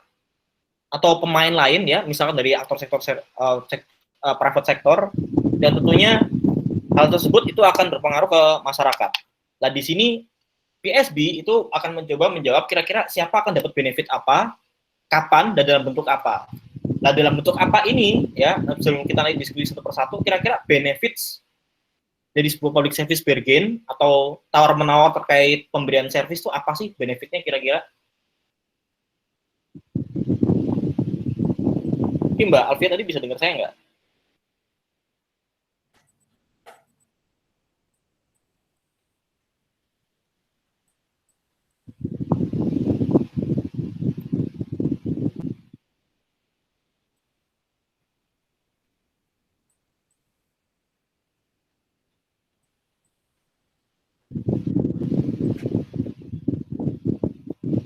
atau pemain lain ya, misalkan dari aktor sektor private sector, dan tentunya hal tersebut itu akan berpengaruh ke masyarakat. Nah, di sini PSB itu akan mencoba menjawab kira-kira siapa akan dapat benefit apa, kapan, dan dalam bentuk apa. Nah, dalam bentuk apa ini ya, sebelum kita naik diskusi satu persatu, kira-kira benefits dari sebuah public service bargain atau tawar-menawar terkait pemberian service itu apa sih benefitnya kira-kira? Mungkin Mbak Alvia tadi bisa dengar saya nggak?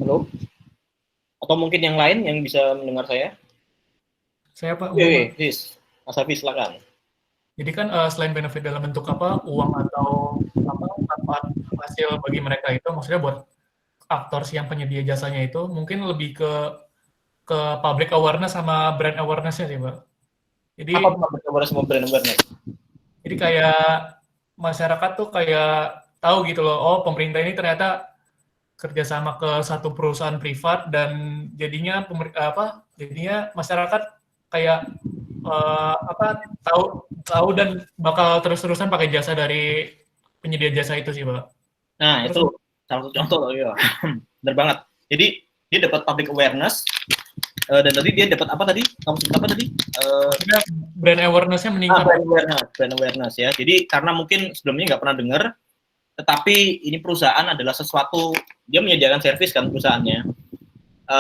Halo? Atau mungkin yang lain yang bisa mendengar saya? Saya Pak. Oke, Mas Hafiz, silakan. Jadi kan selain benefit dalam bentuk apa, uang atau apa manfaat hasil bagi mereka itu, maksudnya buat aktor yang penyedia jasanya itu mungkin lebih ke ke public awareness sama brand awareness-nya sih, Mbak. Jadi Apa public awareness sama brand awareness? Jadi kayak masyarakat tuh kayak tahu gitu loh, oh pemerintah ini ternyata kerjasama ke satu perusahaan privat dan jadinya jadinya masyarakat kayak tahu dan bakal terus-terusan pakai jasa dari penyedia jasa itu sih, Pak. Nah, Terus, itu salah satu contoh loh, ya. Benar banget. Jadi dia dapat public awareness dan tadi dia dapat apa tadi? Kamu sebut apa tadi? Brand awareness-nya meningkat. Brand awareness ya. Jadi karena mungkin sebelumnya nggak pernah dengar, tetapi ini perusahaan adalah sesuatu, dia menyediakan servis kan perusahaannya.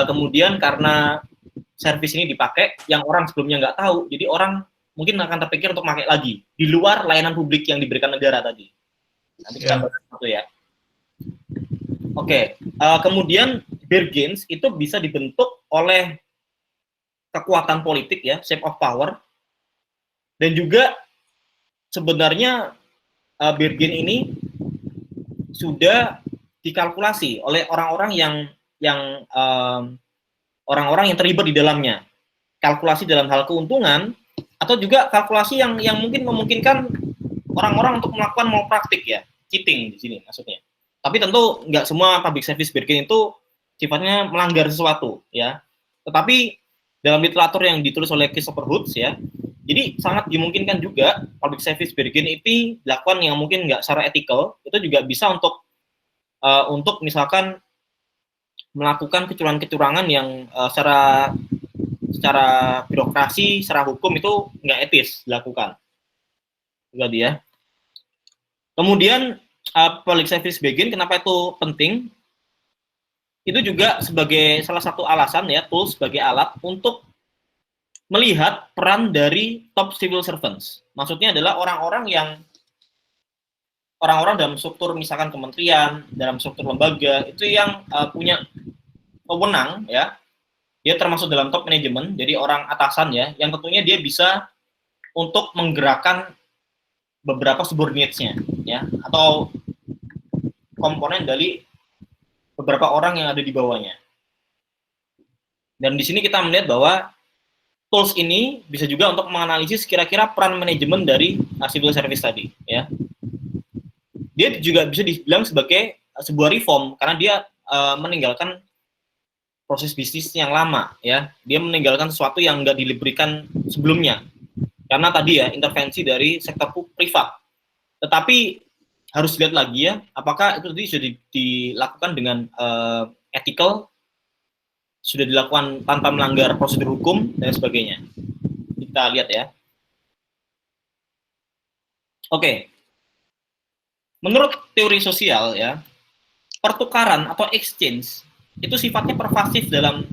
Kemudian karena servis ini dipakai, yang orang sebelumnya nggak tahu, jadi orang mungkin akan terpikir untuk pakai lagi di luar layanan publik yang diberikan negara tadi. Nanti kita bahas itu ya. Oke, kemudian bargains itu bisa dibentuk oleh kekuatan politik ya, shape of power, dan juga sebenarnya bargain ini sudah dikalkulasi oleh orang-orang yang orang-orang yang terlibat di dalamnya. Kalkulasi dalam hal keuntungan atau juga kalkulasi yang mungkin memungkinkan orang-orang untuk melakukan malpraktik ya, cheating di sini maksudnya. Tapi tentu nggak semua public service bargain itu sifatnya melanggar sesuatu ya. Tetapi dalam literatur yang ditulis oleh Christopher Hoods ya, jadi sangat dimungkinkan juga public service bargain itu dilakukan yang mungkin nggak secara etikal, itu juga bisa untuk misalkan melakukan kecurangan-kecurangan yang secara birokrasi, secara hukum itu nggak etis dilakukan. Juga dia. Kemudian public service bargain kenapa itu penting? Itu juga sebagai salah satu alasan ya, tools sebagai alat untuk melihat peran dari top civil servants. Maksudnya adalah orang-orang dalam struktur misalkan kementerian, dalam struktur lembaga itu yang punya wewenang ya. Dia termasuk dalam top manajemen, jadi orang atasan ya, yang tentunya dia bisa untuk menggerakkan beberapa subordinates-nya ya, atau komponen dari beberapa orang yang ada di bawahnya. Dan di sini kita melihat bahwa tools ini bisa juga untuk menganalisis kira-kira peran manajemen dari civil service tadi ya. Dia juga bisa dibilang sebagai sebuah reform karena dia meninggalkan proses bisnis yang lama ya. Dia meninggalkan sesuatu yang nggak diberikan sebelumnya. Karena tadi ya intervensi dari sektor privat. Tetapi harus lihat lagi ya, apakah itu tadi sudah dilakukan dengan ethical, sudah dilakukan tanpa melanggar prosedur hukum dan sebagainya. Kita lihat ya. Oke. Menurut teori sosial ya, pertukaran atau exchange itu sifatnya pervasif dalam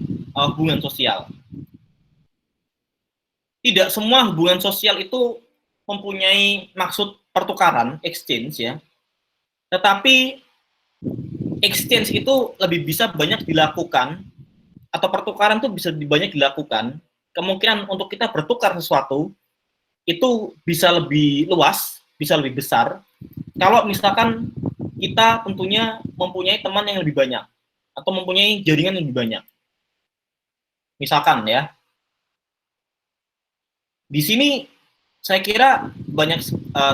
hubungan sosial. Tidak semua hubungan sosial itu mempunyai maksud pertukaran, exchange ya. Tetapi exchange itu lebih bisa banyak dilakukan, atau pertukaran itu bisa banyak dilakukan, kemungkinan untuk kita bertukar sesuatu itu bisa lebih luas, bisa lebih besar, kalau misalkan kita tentunya mempunyai teman yang lebih banyak, atau mempunyai jaringan yang lebih banyak. Misalkan ya, di sini saya kira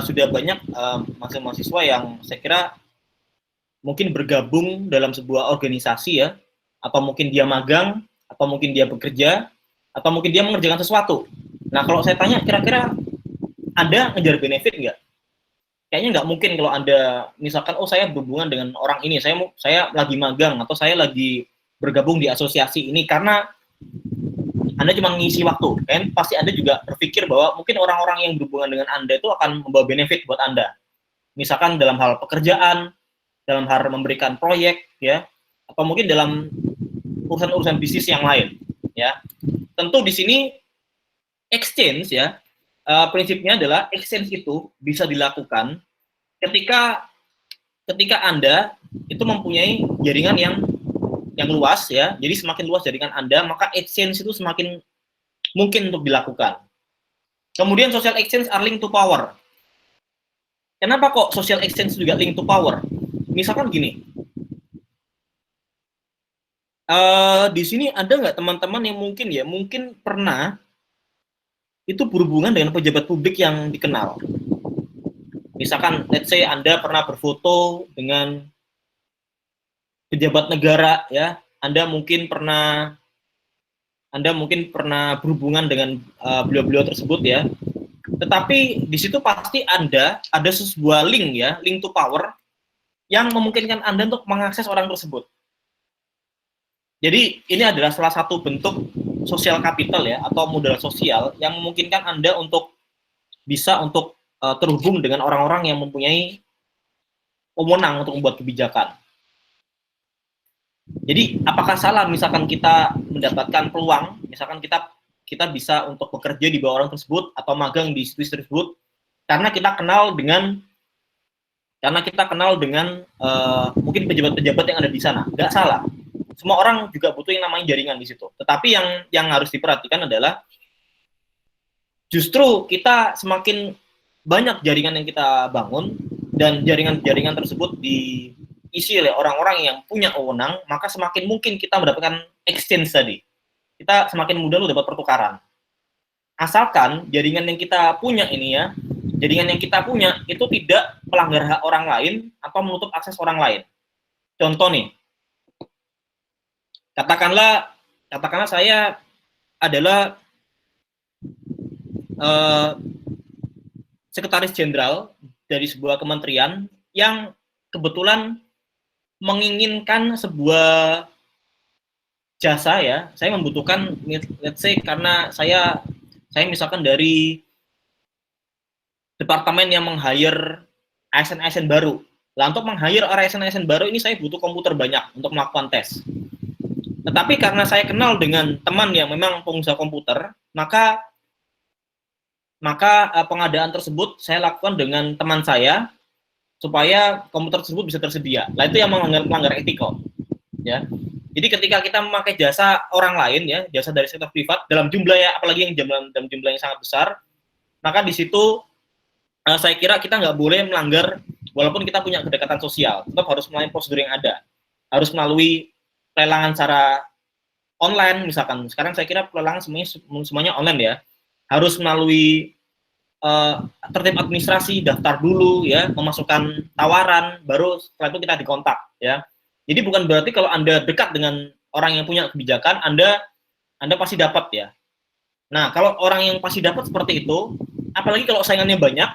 sudah banyak mahasiswa yang saya kira mungkin bergabung dalam sebuah organisasi ya, atau mungkin dia magang, atau mungkin dia bekerja, atau mungkin dia mengerjakan sesuatu. Nah kalau saya tanya kira-kira Anda ngejar benefit nggak? Kayaknya nggak mungkin kalau Anda misalkan, oh saya berhubungan dengan orang ini, saya lagi magang, atau saya lagi bergabung di asosiasi ini karena Anda cuma ngisi waktu, kan? Pasti Anda juga berpikir bahwa mungkin orang-orang yang berhubungan dengan Anda itu akan membawa benefit buat Anda. Misalkan dalam hal pekerjaan, dalam hal memberikan proyek, ya, atau mungkin dalam urusan-urusan bisnis yang lain, ya. Tentu di sini exchange, ya, prinsipnya adalah exchange itu bisa dilakukan ketika Anda itu mempunyai jaringan yang luas ya, jadi semakin luas jaringan Anda, maka exchange itu semakin mungkin untuk dilakukan. Kemudian social exchange are linked to power. Kenapa kok social exchange juga linked to power? Misalkan gini, Di sini ada nggak teman-teman yang mungkin pernah itu berhubungan dengan pejabat publik yang dikenal? Misalkan, let's say Anda pernah berfoto dengan pejabat negara, ya. Anda mungkin pernah berhubungan dengan beliau-beliau tersebut, ya. Tetapi di situ pasti ada sebuah link, ya, link to power yang memungkinkan Anda untuk mengakses orang tersebut. Jadi ini adalah salah satu bentuk sosial capital, ya, atau modal sosial yang memungkinkan Anda untuk bisa terhubung dengan orang-orang yang mempunyai wewenang untuk membuat kebijakan. Jadi apakah salah misalkan kita mendapatkan peluang, misalkan kita bisa untuk bekerja di bawah orang tersebut atau magang di institusi tersebut karena kita kenal dengan mungkin pejabat-pejabat yang ada di sana? Nggak salah. Semua orang juga butuh yang namanya jaringan di situ. Tetapi yang harus diperhatikan adalah justru kita semakin banyak jaringan yang kita bangun dan jaringan-jaringan tersebut diisi oleh orang-orang yang punya wewenang, maka semakin mungkin kita mendapatkan exchange tadi. Kita semakin mudah untuk dapat pertukaran. Asalkan jaringan yang kita punya itu tidak melanggar hak orang lain atau menutup akses orang lain. Contoh nih, katakanlah saya adalah sekretaris jenderal dari sebuah kementerian yang kebetulan menginginkan sebuah jasa, ya. Saya membutuhkan, let's say, karena saya misalkan dari departemen yang meng-hire ASN baru. Lah, untuk meng-hire ASN baru ini saya butuh komputer banyak untuk melakukan tes. Tetapi karena saya kenal dengan teman yang memang pengusaha komputer, maka pengadaan tersebut saya lakukan dengan teman saya supaya komputer tersebut bisa tersedia. Nah, itu yang melanggar etika, ya. Jadi ketika kita memakai jasa orang lain, ya, jasa dari sektor privat dalam jumlah, ya, apalagi yang dalam jumlah yang sangat besar, maka di situ saya kira kita nggak boleh melanggar, walaupun kita punya kedekatan sosial, tetap harus melalui prosedur yang ada, harus melalui pelelangan secara online, misalkan. Sekarang saya kira pelelangan semuanya online, ya. Harus melalui tertib administrasi, daftar dulu, ya, memasukkan tawaran, baru setelah itu kita dikontak, ya. Jadi bukan berarti kalau Anda dekat dengan orang yang punya kebijakan, Anda pasti dapat, ya. Nah, kalau orang yang pasti dapat seperti itu, apalagi kalau saingannya banyak,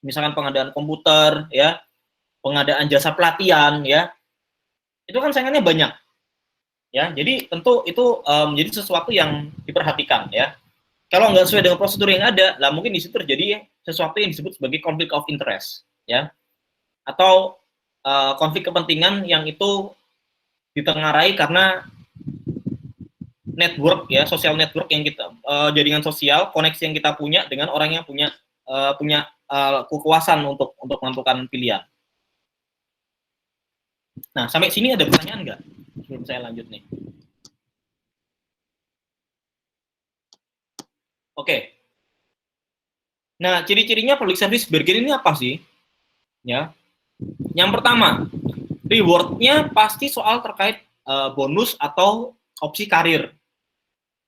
misalkan pengadaan komputer, ya, pengadaan jasa pelatihan, ya, itu kan saingannya banyak, ya. Jadi tentu itu menjadi sesuatu yang diperhatikan, ya. Kalau nggak sesuai dengan prosedur yang ada, lah mungkin di situ terjadi sesuatu yang disebut sebagai conflict of interest, ya, atau konflik kepentingan yang itu ditengarai karena network, ya, social network yang kita jaringan sosial, koneksi yang kita punya dengan orang yang punya kekuasaan untuk menentukan pilihan. Nah, sampai sini ada pertanyaan nggak sebelum saya lanjut nih? Oke. Nah, ciri-cirinya public service burger ini apa sih? Ya, yang pertama, reward-nya pasti soal terkait bonus atau opsi karir,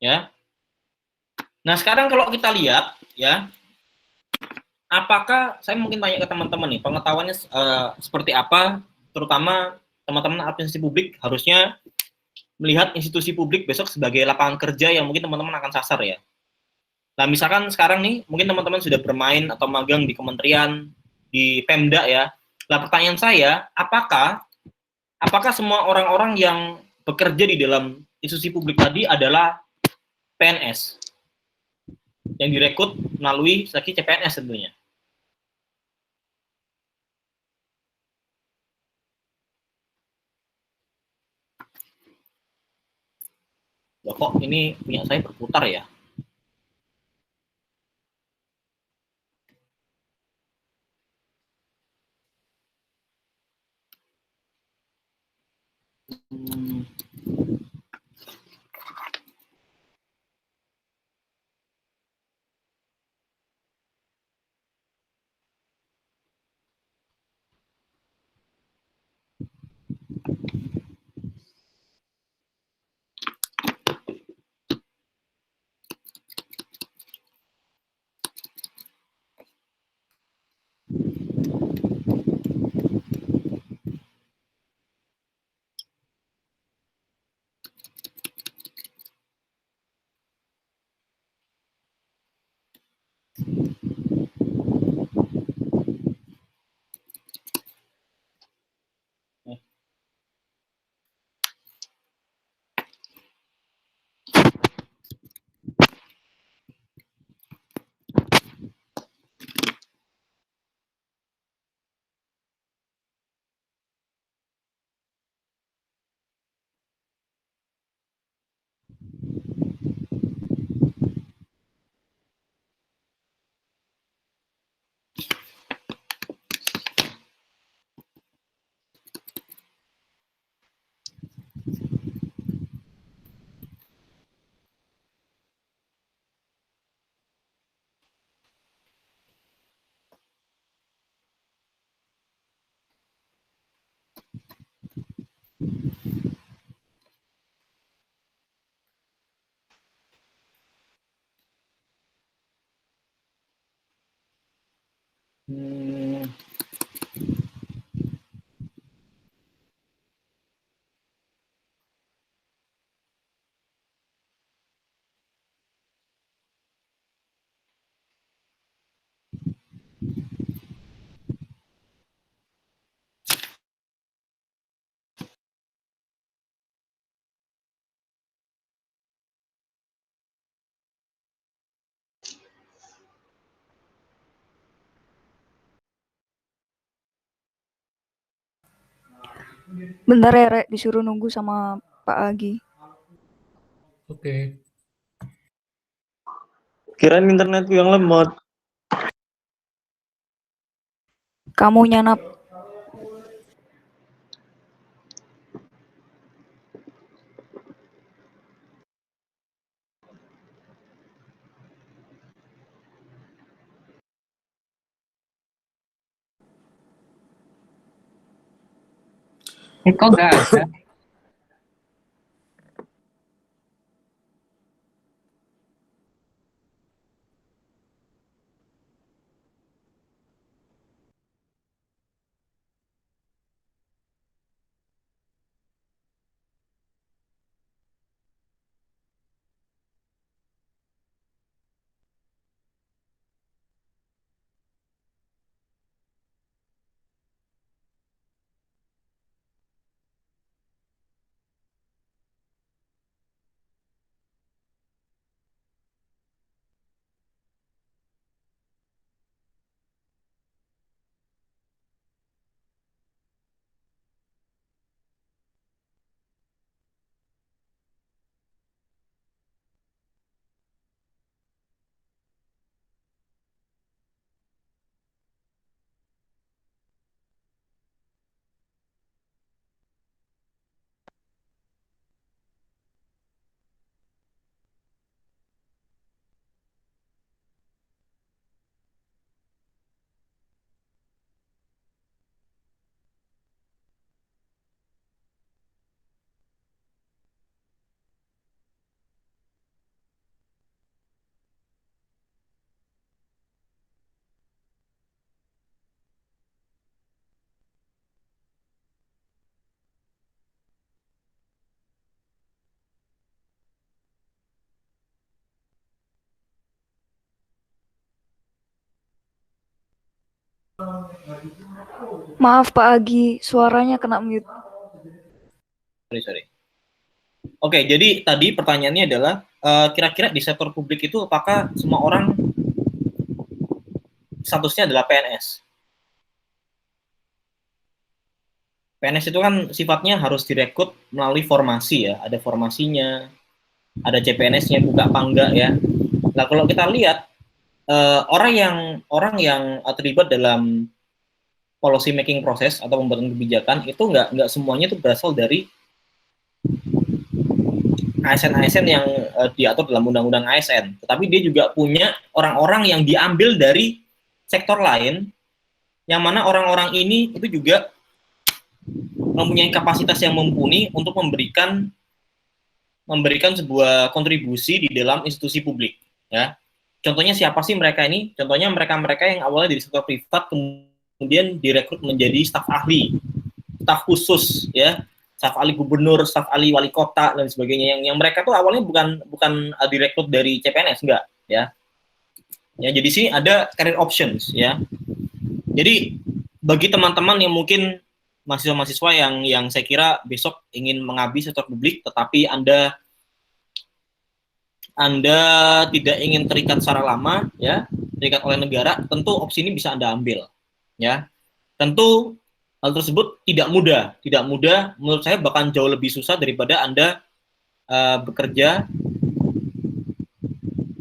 ya. Nah, sekarang kalau kita lihat, ya, apakah, saya mungkin tanya ke teman-teman nih, pengetahuannya seperti apa, terutama teman-teman administrasi publik harusnya melihat institusi publik besok sebagai lapangan kerja yang mungkin teman-teman akan sasar, ya. Nah, misalkan sekarang nih, mungkin teman-teman sudah bermain atau magang di kementerian, di Pemda, ya. Nah, pertanyaan saya, apakah semua orang-orang yang bekerja di dalam institusi publik tadi adalah PNS yang direkrut melalui seleksi CPNS tentunya? Loh, kok ini punya saya berputar, ya? Hmm, Bentar ya, Rek, disuruh nunggu sama Pak Agi. Oke. kirain internetku yang lemot. Kamu nyanap. Kok nggak ada? Maaf Pak Agi, suaranya kena mute. Sorry. Oke, jadi tadi pertanyaannya adalah kira-kira di sektor publik itu apakah semua orang statusnya adalah PNS? PNS itu kan sifatnya harus direkrut melalui formasi ya, ada formasinya, ada CPNS-nya buka apa enggak ya. Nah kalau kita lihat orang yang terlibat dalam policy making proses atau pembuatan kebijakan itu nggak semuanya itu berasal dari ASN yang diatur dalam undang-undang ASN, tetapi dia juga punya orang-orang yang diambil dari sektor lain, yang mana orang-orang ini itu juga mempunyai kapasitas yang mumpuni untuk memberikan sebuah kontribusi di dalam institusi publik. Ya, contohnya siapa sih mereka ini? Contohnya mereka yang awalnya dari sektor privat kemudian direkrut menjadi staf ahli, staf khusus, ya, staf ahli gubernur, staf ahli wali kota dan sebagainya. Yang mereka tuh awalnya bukan direkrut dari CPNS, enggak, ya. Ya, jadi sih ada career options, ya. Jadi bagi teman-teman yang mungkin mahasiswa-mahasiswa yang saya kira besok ingin mengabdi sektor publik, tetapi Anda tidak ingin terikat secara lama, ya, terikat oleh negara, tentu opsi ini bisa Anda ambil, ya. Tentu hal tersebut tidak mudah, menurut saya bahkan jauh lebih susah daripada Anda bekerja.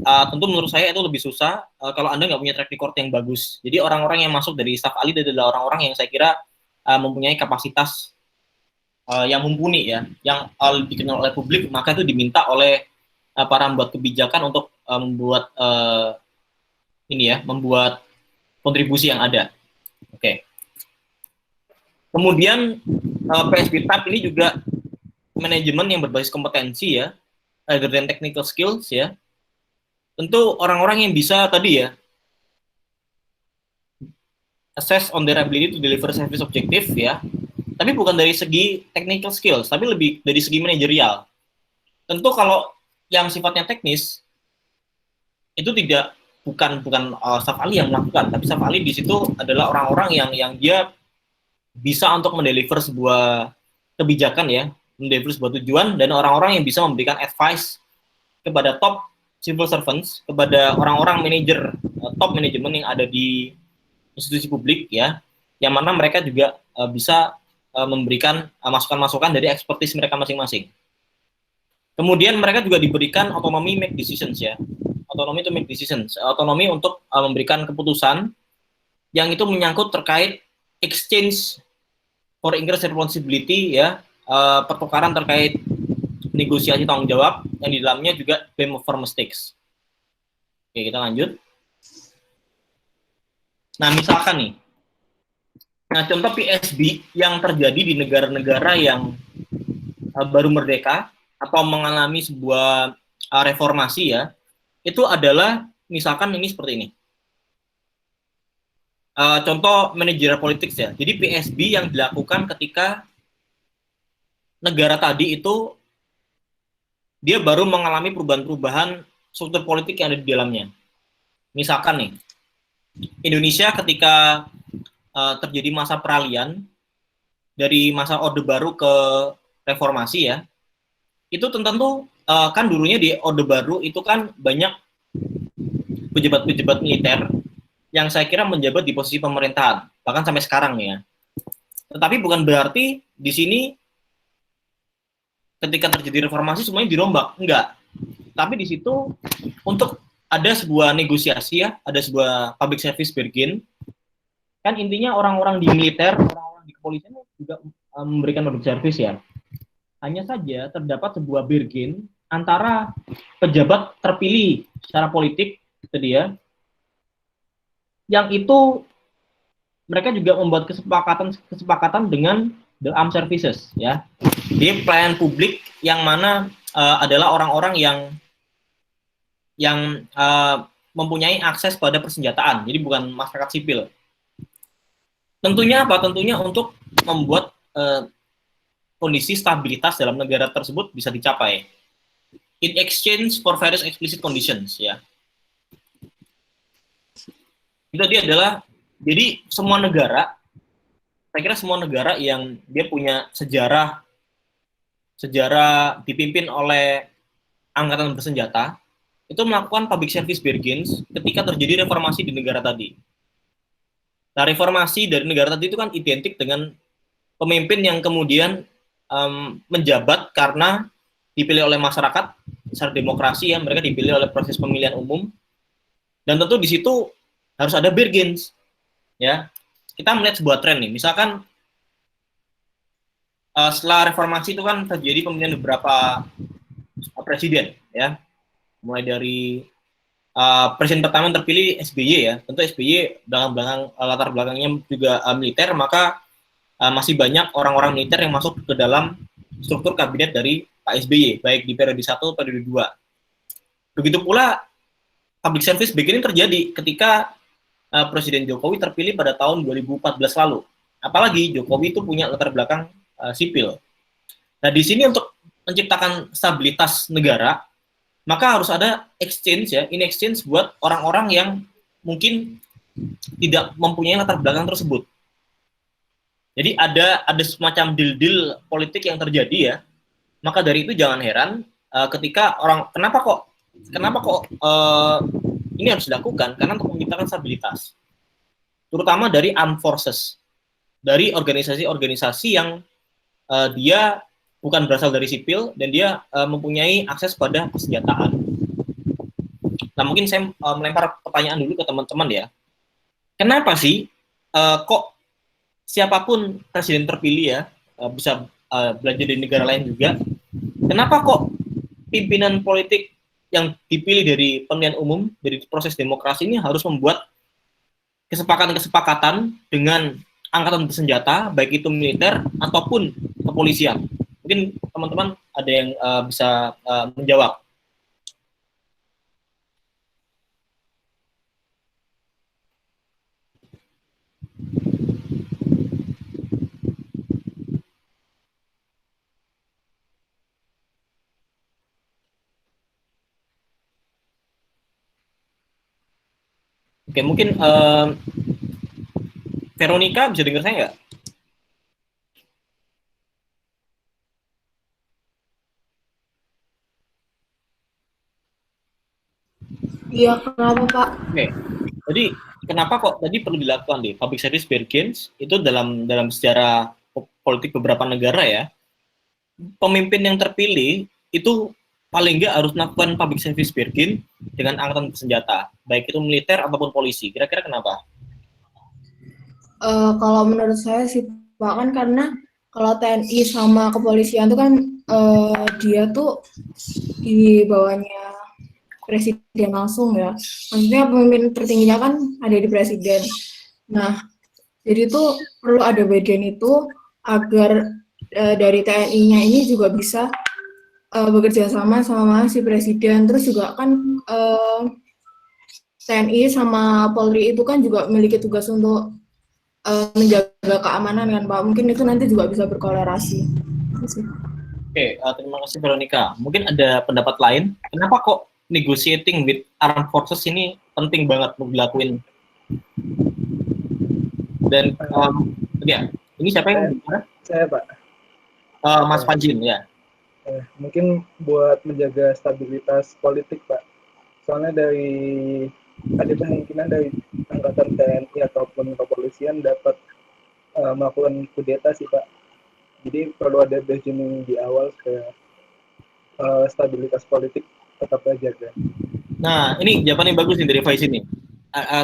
Tentu menurut saya itu lebih susah kalau Anda nggak punya track record yang bagus. Jadi orang-orang yang masuk dari staf ahli adalah orang-orang yang saya kira mempunyai kapasitas yang mumpuni, ya, yang dikenal oleh publik, maka itu diminta oleh para pembuat kebijakan untuk membuat kontribusi yang ada. Oke. Kemudian PSB TAP ini juga manajemen yang berbasis kompetensi, ya, other than technical skills, ya. Tentu orang-orang yang bisa tadi, ya, assess on their ability to deliver service objective ya, tapi bukan dari segi technical skills, tapi lebih dari segi manajerial. Tentu kalau yang sifatnya teknis itu bukan staf ahli yang melakukan, tapi staf ahli di situ adalah orang-orang yang dia bisa untuk mendeliver sebuah kebijakan ya, mendeliver sebuah tujuan, dan orang-orang yang bisa memberikan advice kepada top civil servants, kepada orang-orang manajer, top manajemen yang ada di institusi publik ya, yang mana mereka juga bisa memberikan masukan-masukan dari ekspertis mereka masing-masing. Kemudian mereka juga diberikan otonomi make decisions ya, otonomi to make decisions, otonomi untuk memberikan keputusan yang itu menyangkut terkait exchange for increased responsibility ya, pertukaran terkait negosiasi tanggung jawab yang di dalamnya juga blame for mistakes. Oke, kita lanjut. Nah, misalkan nih, nah contoh PSB yang terjadi di negara-negara yang baru merdeka atau mengalami sebuah reformasi ya, itu adalah misalkan ini seperti ini. Contoh manajerial politics ya. Jadi PSB yang dilakukan ketika negara tadi itu dia baru mengalami perubahan-perubahan struktur politik yang ada di dalamnya. Misalkan nih, Indonesia ketika terjadi masa peralihan dari masa Orde Baru ke reformasi ya, itu tentu kan dulunya di Orde Baru itu kan banyak pejabat-pejabat militer yang saya kira menjabat di posisi pemerintahan, bahkan sampai sekarang ya. Tetapi bukan berarti di sini ketika terjadi reformasi semuanya dirombak, enggak. Tapi di situ untuk ada sebuah negosiasi ya, ada sebuah public service bargain. Kan intinya orang-orang di militer, orang-orang di kepolisian juga memberikan public service ya. Hanya saja terdapat sebuah bargain antara pejabat terpilih secara politik tadi ya, yang itu mereka juga membuat kesepakatan dengan the armed services ya. Di pelayanan publik yang mana adalah orang-orang yang mempunyai akses pada persenjataan, jadi bukan masyarakat sipil. Tentunya apa? Tentunya untuk membuat kondisi stabilitas dalam negara tersebut bisa dicapai. In exchange for various explicit conditions ya. Itu dia adalah, jadi semua negara, saya kira semua negara yang dia punya sejarah dipimpin oleh angkatan bersenjata, itu melakukan public service bargains ketika terjadi reformasi di negara tadi. Nah, reformasi dari negara tadi itu kan identik dengan pemimpin yang kemudian menjabat karena dipilih oleh masyarakat secara demokrasi ya, mereka dipilih oleh proses pemilihan umum, dan tentu di situ harus ada bargains ya. Kita melihat sebuah tren nih, misalkan setelah reformasi itu kan terjadi pemilihan beberapa presiden ya, mulai dari presiden pertama yang terpilih SBY ya, tentu SBY latar belakangnya juga militer, maka masih banyak orang-orang militer yang masuk ke dalam struktur kabinet dari Pak SBY, baik di periode 1 atau periode 2. Begitu pula public service begini terjadi ketika Presiden Jokowi terpilih pada tahun 2014 lalu. Apalagi Jokowi itu punya latar belakang sipil. Nah, di sini untuk menciptakan stabilitas negara, maka harus ada exchange ya, in exchange buat orang-orang yang mungkin tidak mempunyai latar belakang tersebut. Jadi ada semacam deal-deal politik yang terjadi ya. Maka dari itu jangan heran ketika kenapa kok ini harus dilakukan, karena untuk menciptakan stabilitas, terutama dari armed forces, dari organisasi-organisasi yang dia bukan berasal dari sipil dan dia mempunyai akses pada persenjataan. Nah, mungkin saya melempar pertanyaan dulu ke teman-teman ya. Kenapa sih kok siapapun presiden terpilih ya bisa belajar di negara lain juga? Kenapa kok pimpinan politik yang dipilih dari pemilihan umum, dari proses demokrasi ini harus membuat kesepakatan-kesepakatan dengan angkatan bersenjata, baik itu militer ataupun kepolisian? Mungkin teman-teman ada yang bisa menjawab. Oke, mungkin Veronica bisa dengar saya nggak? Iya, kenapa Pak? Oke, jadi kenapa kok tadi perlu dilakukan deh public service bargains itu dalam sejarah politik beberapa negara ya, pemimpin yang terpilih itu paling nggak harus melakukan public service bargain dengan angkatan bersenjata, baik itu militer ataupun polisi. Kira-kira kenapa? Kalau menurut saya sih Pak, kan karena kalau TNI sama kepolisian itu kan dia tuh di bawahnya presiden langsung ya. Maksudnya pemimpin tertingginya kan ada di presiden. Nah, jadi tuh perlu ada bagian itu agar dari TNI-nya ini juga bisa bekerja sama si presiden. Terus juga kan TNI sama Polri itu kan juga memiliki tugas untuk menjaga keamanan kan Pak. Mungkin itu nanti juga bisa berkolerasi. Oke, terima kasih Veronica. Mungkin ada pendapat lain. Kenapa kok negotiating with armed forces ini penting banget untuk dilakuin? Dan ya, ini siapa yang bicara? Saya Pak. Mas Panjin ya. Mungkin buat menjaga stabilitas politik Pak. Soalnya ada kemungkinan dari angkatan TNI ataupun kepolisian dapat melakukan kudeta sih Pak. Jadi perlu ada bargaining di awal supaya stabilitas politik tetap terjaga. Nah, ini jawaban yang bagus nih dari Faiz ini.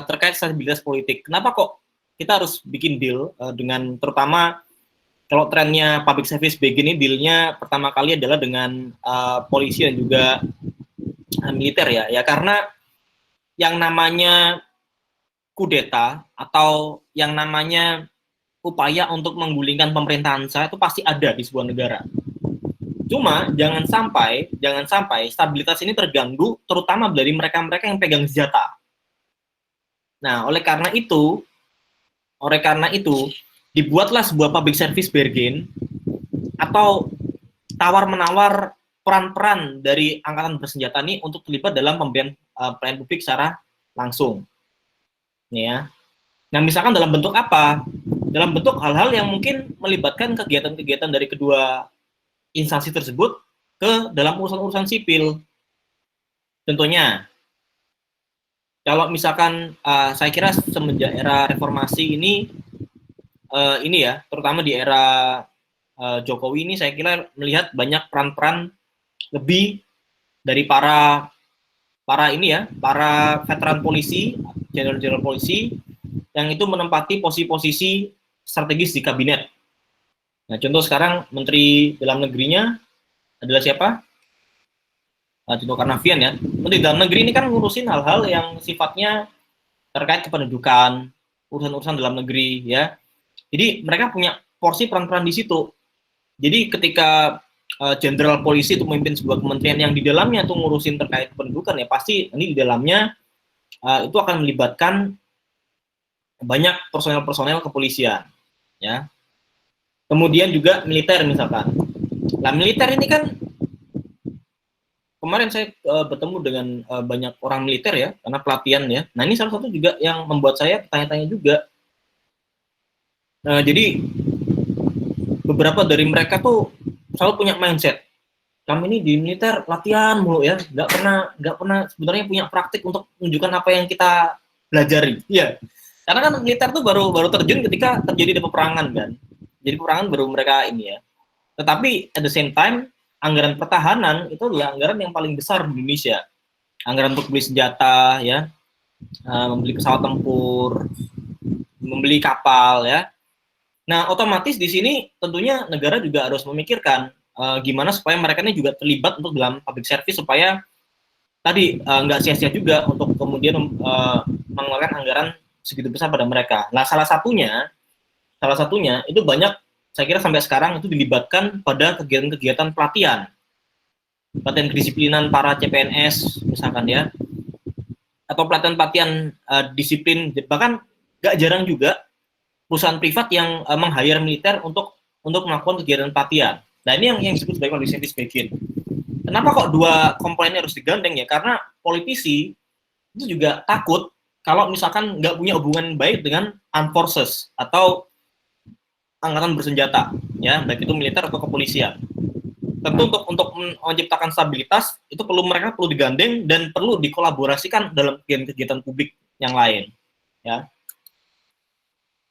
Terkait stabilitas politik. Kenapa kok kita harus bikin deal dengan, terutama kalau trennya public service begini, dealnya pertama kali adalah dengan polisi dan juga militer ya. Ya karena yang namanya kudeta atau yang namanya upaya untuk menggulingkan pemerintahan saya itu pasti ada di sebuah negara. Cuma jangan sampai stabilitas ini terganggu, terutama dari mereka-mereka yang pegang senjata. Nah, oleh karena itu dibuatlah sebuah public service bargain atau tawar-menawar peran-peran dari angkatan bersenjata ini untuk terlibat dalam pemberian pelayanan publik secara langsung. Ya. Nah, misalkan dalam bentuk apa? Dalam bentuk hal-hal yang mungkin melibatkan kegiatan-kegiatan dari kedua instansi tersebut ke dalam urusan-urusan sipil. Contohnya, kalau misalkan saya kira semenjak era reformasi ini ya, terutama di era Jokowi ini, saya kira melihat banyak peran-peran lebih dari para veteran polisi, jenderal-jenderal polisi yang itu menempati posisi-posisi strategis di kabinet. Nah, contoh sekarang Menteri Dalam Negerinya adalah siapa? Tito Karnavian ya. Menteri Dalam Negeri ini kan ngurusin hal-hal yang sifatnya terkait kependudukan, urusan-urusan dalam negeri ya. Jadi mereka punya porsi peran-peran di situ. Jadi ketika jenderal polisi itu memimpin sebuah kementerian yang di dalamnya tuh ngurusin terkait kependudukan, ya pasti ini di dalamnya itu akan melibatkan banyak personel-personel kepolisian ya. Kemudian juga militer misalkan. Nah, militer ini kan kemarin saya bertemu dengan banyak orang militer ya, karena pelatihan ya. Nah, ini salah satu juga yang membuat saya tanya-tanya juga. Jadi beberapa dari mereka tuh selalu punya mindset, kami ini di militer latihan mulu ya, nggak pernah sebenarnya punya praktik untuk menunjukkan apa yang kita pelajari. Iya, karena kan militer tuh baru terjun ketika terjadi peperangan kan, jadi peperangan baru mereka ini ya. Tetapi at the same time, anggaran pertahanan itu adalah anggaran yang paling besar di Indonesia. Anggaran untuk beli senjata ya, membeli pesawat tempur, membeli kapal ya. Nah, otomatis di sini tentunya negara juga harus memikirkan gimana supaya mereka ini juga terlibat untuk dalam public service, supaya tadi nggak sia-sia juga untuk kemudian mengeluarkan anggaran segitu besar pada mereka. Nah, salah satunya itu banyak, saya kira sampai sekarang itu dilibatkan pada kegiatan-kegiatan pelatihan kedisiplinan para CPNS misalkan ya, atau pelatihan disiplin. Bahkan nggak jarang juga perusahaan privat yang meng-hire militer untuk melakukan kegiatan pelatihan. Nah, ini yang disebut sebagai public service bargain. Kenapa kok dua komponen harus digandeng ya? Karena politisi itu juga takut kalau misalkan nggak punya hubungan baik dengan armed forces atau angkatan bersenjata, ya, baik itu militer atau kepolisian. Tentu untuk menciptakan stabilitas itu mereka perlu digandeng dan perlu dikolaborasikan dalam kegiatan publik yang lain, ya.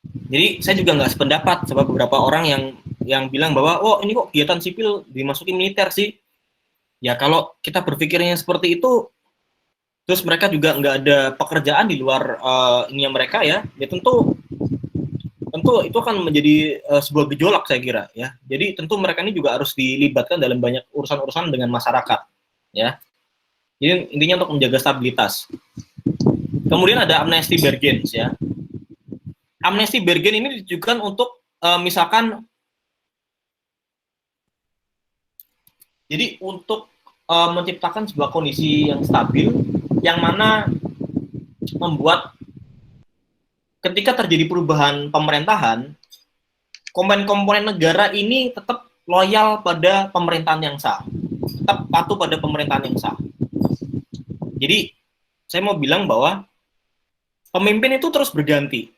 Jadi saya juga nggak sependapat sama beberapa orang yang bilang bahwa oh ini kok kegiatan sipil dimasuki militer sih. Ya kalau kita berpikirnya seperti itu, terus mereka juga nggak ada pekerjaan di luar ininya mereka ya tentu itu akan menjadi sebuah gejolak saya kira ya. Jadi tentu mereka ini juga harus dilibatkan dalam banyak urusan-urusan dengan masyarakat ya. Jadi intinya untuk menjaga stabilitas. Kemudian ada amnesty bargains ya. Amnesty bargain ini ditujukan untuk misalkan jadi untuk menciptakan sebuah kondisi yang stabil yang mana membuat ketika terjadi perubahan pemerintahan, komponen negara ini tetap loyal pada pemerintahan yang sah, tetap patuh pada pemerintahan yang sah. Jadi, saya mau bilang bahwa pemimpin itu terus berganti,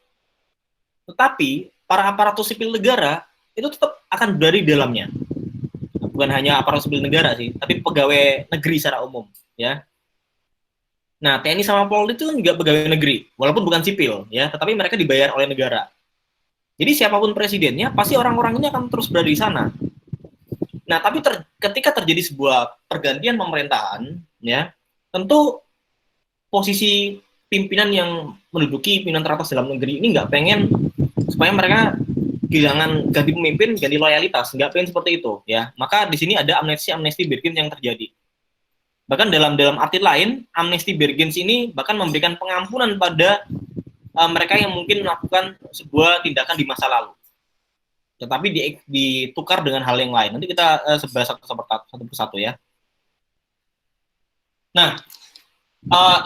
tetapi para aparatur sipil negara itu tetap akan berada di dalamnya. Bukan hanya aparatur sipil negara sih, tapi pegawai negeri secara umum, ya. Nah, TNI sama Polri itu juga pegawai negeri, walaupun bukan sipil, ya, tetapi mereka dibayar oleh negara. Jadi siapapun presidennya, pasti orang-orang ini akan terus berada di sana. Nah, tapi ketika terjadi sebuah pergantian pemerintahan, ya, tentu posisi pimpinan yang menduduki pimpinan teratas dalam negeri ini nggak pengen supaya mereka kehilangan ganti pemimpin, ganti loyalitas, nggak pengen seperti itu, ya. Maka di sini ada amnesty bargain yang terjadi. Bahkan dalam arti lain, amnesty bargains ini bahkan memberikan pengampunan pada mereka yang mungkin melakukan sebuah tindakan di masa lalu. Tetapi ditukar dengan hal yang lain. Nanti kita bahas satu persatu ya. Nah,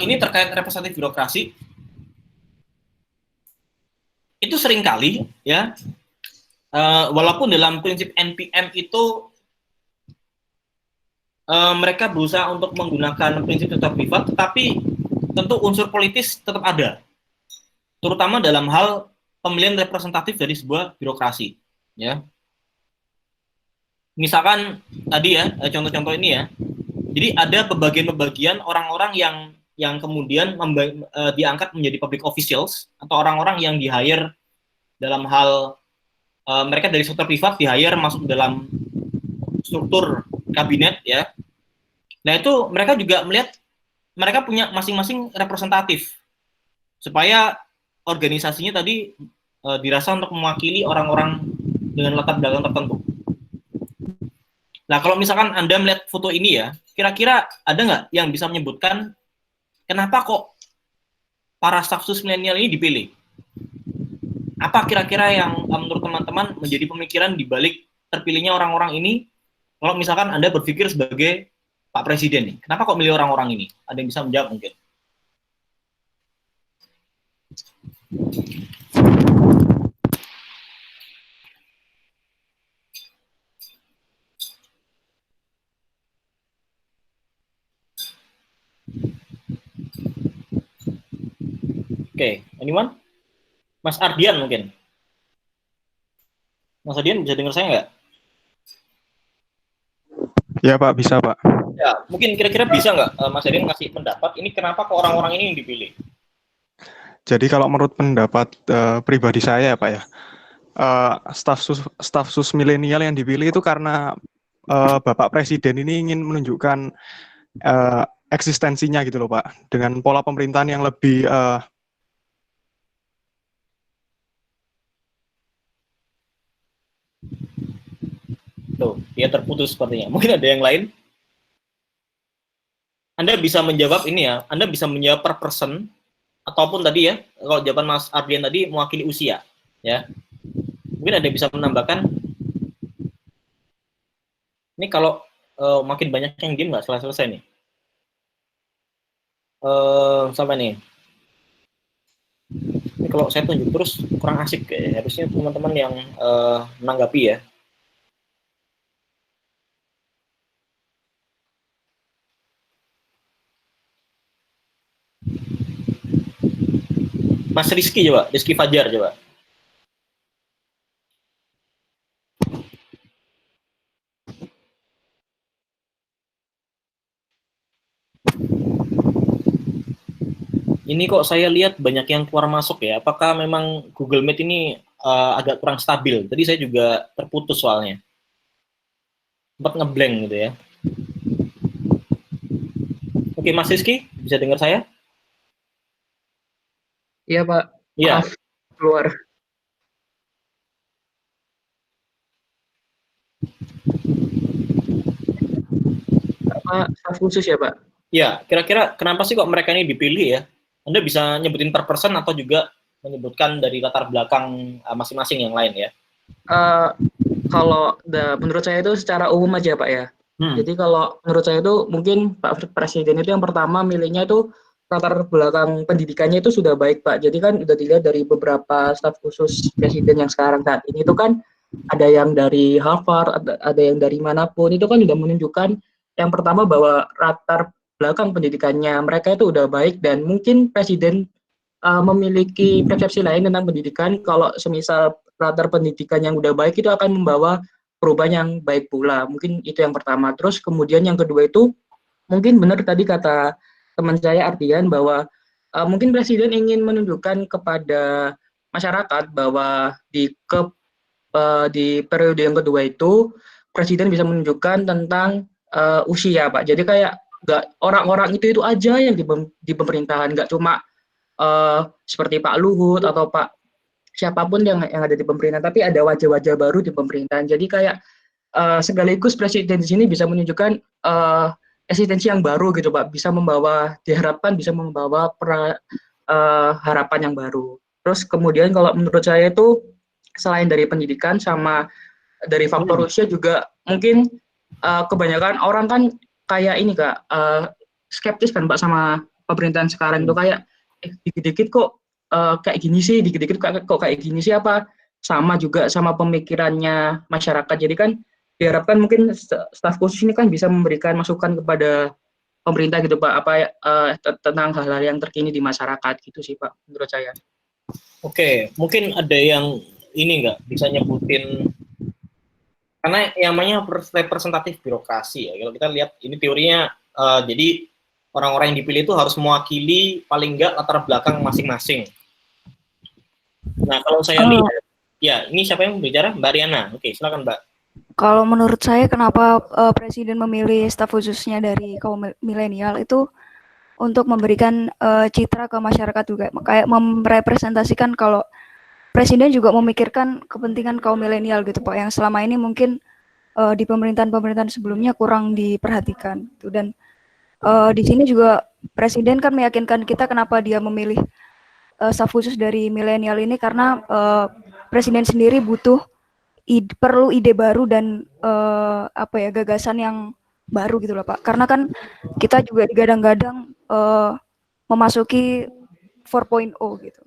ini terkait representatif birokrasi. Itu seringkali ya, walaupun dalam prinsip NPM itu mereka berusaha untuk menggunakan prinsip sektor privat, tetapi tentu unsur politis tetap ada, terutama dalam hal pemilihan representatif dari sebuah birokrasi, ya. Misalkan tadi ya contoh-contoh ini ya, jadi ada pembagian orang-orang yang kemudian diangkat menjadi public officials atau orang-orang yang di-hire dalam hal mereka dari sektor privat di-hire masuk dalam struktur kabinet ya. Nah itu mereka juga melihat mereka punya masing-masing representatif supaya organisasinya tadi dirasa untuk mewakili orang-orang dengan latar belakang tertentu. Nah kalau misalkan Anda melihat foto ini ya, kira-kira ada nggak yang bisa menyebutkan kenapa kok para staf sus milenial ini dipilih? Apa kira-kira yang menurut teman-teman menjadi pemikiran di balik terpilihnya orang-orang ini? Kalau misalkan Anda berpikir sebagai Pak Presiden nih, kenapa kok milih orang-orang ini? Ada yang bisa menjawab mungkin? Oke, anyone? Mas Ardian mungkin? Mas Ardian bisa dengar saya nggak? Ya Pak, bisa Pak. Ya, mungkin kira-kira bisa nggak Mas Ardian ngasih pendapat, ini kenapa kok orang-orang ini yang dipilih? Jadi kalau menurut pendapat pribadi saya Pak ya, staf sus milenial yang dipilih itu karena Bapak Presiden ini ingin menunjukkan eksistensinya gitu loh Pak, dengan pola pemerintahan yang lebih Tuh, dia terputus sepertinya. Mungkin ada yang lain? Anda bisa menjawab ini ya, Anda bisa menjawab per person, ataupun tadi ya, kalau jawaban Mas Ardian tadi mewakili usia, ya. Mungkin ada yang bisa menambahkan. Ini kalau makin banyak yang game nggak selesai nih. Sampai nih. Ini kalau saya tunjuk terus kurang asik ya. Harusnya teman-teman yang menanggapi ya. Mas Rizky coba, Rizky Fajar coba. Ini kok saya lihat banyak yang keluar masuk ya. Apakah memang Google Meet ini agak kurang stabil? Tadi saya juga terputus soalnya. Sempat ngeblank gitu ya. Oke, Mas Rizky, bisa dengar saya? Iya, Pak. Iya. Maaf, keluar. Apa staf khusus ya, Pak? Ya, kira-kira kenapa sih kok mereka ini dipilih ya? Anda bisa nyebutin per person atau juga menyebutkan dari latar belakang masing-masing yang lain ya? Kalau menurut saya itu secara umum aja, Pak ya. Jadi kalau menurut saya itu mungkin Pak Presiden itu yang pertama milihnya itu latar belakang pendidikannya itu sudah baik, Pak. Jadi kan udah dilihat dari beberapa staf khusus Presiden yang sekarang saat ini itu kan ada yang dari Harvard, ada yang dari manapun, itu kan sudah menunjukkan yang pertama bahwa latar belakang pendidikannya mereka itu udah baik, dan mungkin Presiden memiliki persepsi lain tentang pendidikan. Kalau semisal latar pendidikan yang udah baik itu akan membawa perubahan yang baik pula. Mungkin itu yang pertama. Terus kemudian yang kedua itu mungkin benar tadi kata teman saya Ardian bahwa mungkin Presiden ingin menunjukkan kepada masyarakat bahwa di periode yang kedua itu Presiden bisa menunjukkan tentang usia, Pak. Jadi kayak nggak orang-orang itu aja yang di pemerintahan, nggak cuma seperti Pak Luhut atau Pak siapapun yang ada di pemerintahan, tapi ada wajah-wajah baru di pemerintahan. Jadi kayak sekaligus Presiden di sini bisa menunjukkan eksistensi yang baru gitu, Pak. Diharapkan bisa membawa harapan yang baru. Terus kemudian kalau menurut saya itu selain dari pendidikan sama dari faktor usia juga mungkin kebanyakan orang kan kayak ini Kak, skeptis kan Pak sama pemerintahan sekarang itu kayak dikit-dikit kok kayak gini sih, dikit-dikit kok kayak gini sih, apa sama juga sama pemikirannya masyarakat. Jadi kan diharapkan mungkin staf khusus ini kan bisa memberikan masukan kepada pemerintah gitu Pak, apa tentang hal-hal yang terkini di masyarakat gitu sih Pak menurut saya. Oke, mungkin ada yang ini nggak bisa nyebutin, karena yang namanya representatif birokrasi ya. Kalau kita lihat ini teorinya, jadi orang-orang yang dipilih itu harus mewakili paling nggak latar belakang masing-masing. Nah, kalau saya lihat, ya ini siapa yang bicara? Mbak Riana. Oke, silakan Mbak. Kalau menurut saya kenapa Presiden memilih staf khususnya dari kaum milenial itu untuk memberikan citra ke masyarakat juga, kayak merepresentasikan kalau Presiden juga memikirkan kepentingan kaum milenial gitu Pak, yang selama ini mungkin di pemerintahan-pemerintahan sebelumnya kurang diperhatikan. Gitu. Dan di sini juga Presiden kan meyakinkan kita kenapa dia memilih staf khusus dari milenial ini, karena Presiden sendiri perlu ide baru dan gagasan yang baru gitu loh Pak. Karena kan kita juga digadang-gadang memasuki 4.0 gitu.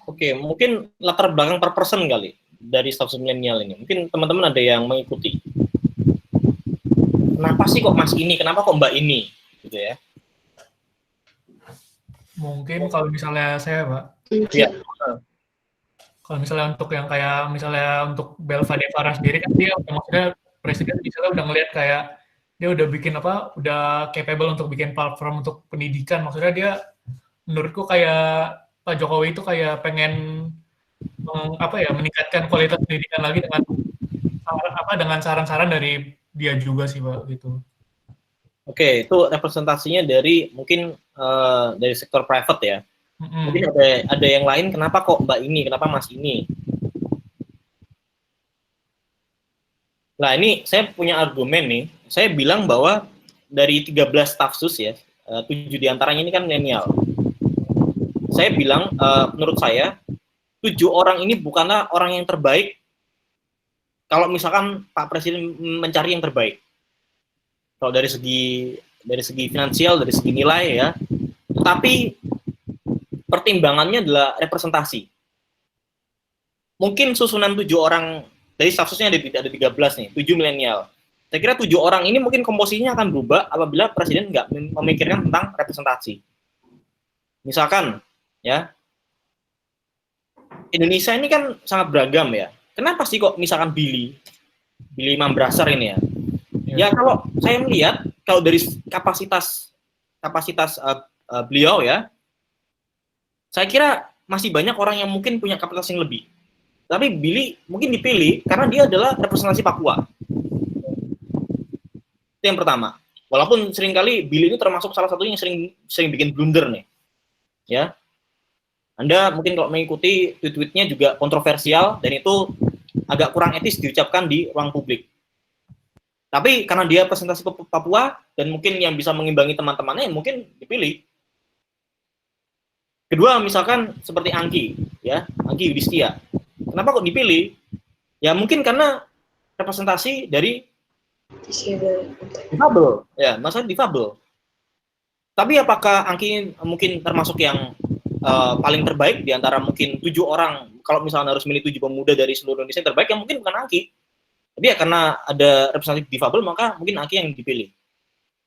Oke, mungkin latar belakang per person kali dari staf milenial ini. Mungkin teman-teman ada yang mengikuti. Kenapa sih kok Mas ini? Kenapa kok Mbak ini? Gitu ya. Mungkin kalau misalnya saya, Pak. Iya. Kalau misalnya untuk yang kayak misalnya untuk Belva Devara sendiri kan dia maksudnya Presiden misalnya udah ngelihat kayak dia udah bikin udah capable untuk bikin platform untuk pendidikan. Maksudnya dia menurutku kayak Pak Jokowi itu kayak pengen meningkatkan kualitas pendidikan lagi dengan saran-saran dari dia juga sih Pak gitu. Oke, itu representasinya dari mungkin dari sektor private ya. Mungkin ada yang lain, kenapa kok Mbak ini, kenapa Mas ini? Nah, ini saya punya argumen nih. Saya bilang bahwa dari 13 staf sus ya, 7 diantaranya ini kan milenial. Saya bilang, menurut saya, 7 orang ini bukanlah orang yang terbaik kalau misalkan Pak Presiden mencari yang terbaik. Kalau dari segi finansial, dari segi nilai ya. Tetapi pertimbangannya adalah representasi. Mungkin susunan 7 orang dari staf susnya ada 13 nih, 7 milenial. Saya kira 7 orang ini mungkin komposisinya akan berubah apabila Presiden nggak memikirkan tentang representasi. Misalkan, ya, Indonesia ini kan sangat beragam ya. Kenapa sih kok misalkan Billy Mambrasar ini ya? Ya kalau saya melihat kalau dari kapasitas beliau ya, saya kira masih banyak orang yang mungkin punya kapasitas yang lebih. Tapi Billy mungkin dipilih karena dia adalah representasi Papua. Itu yang pertama. Walaupun seringkali Billy itu termasuk salah satunya yang sering bikin blunder nih. Ya. Anda mungkin kalau mengikuti tweet-tweetnya juga kontroversial dan itu agak kurang etis diucapkan di ruang publik. Tapi karena dia presentasi Papua dan mungkin yang bisa mengimbangi teman-temannya mungkin dipilih. Kedua misalkan seperti Angki, ya, Angki Yudhistia. Kenapa kok dipilih? Ya mungkin karena representasi dari difabel, ya, masalah difabel. Tapi apakah Angki mungkin termasuk yang paling terbaik di antara mungkin 7 orang? Kalau misalnya harus milih 7 pemuda dari seluruh Indonesia yang terbaik, yang mungkin bukan Angki. Tapi ya karena ada representasi difabel, maka mungkin Angki yang dipilih.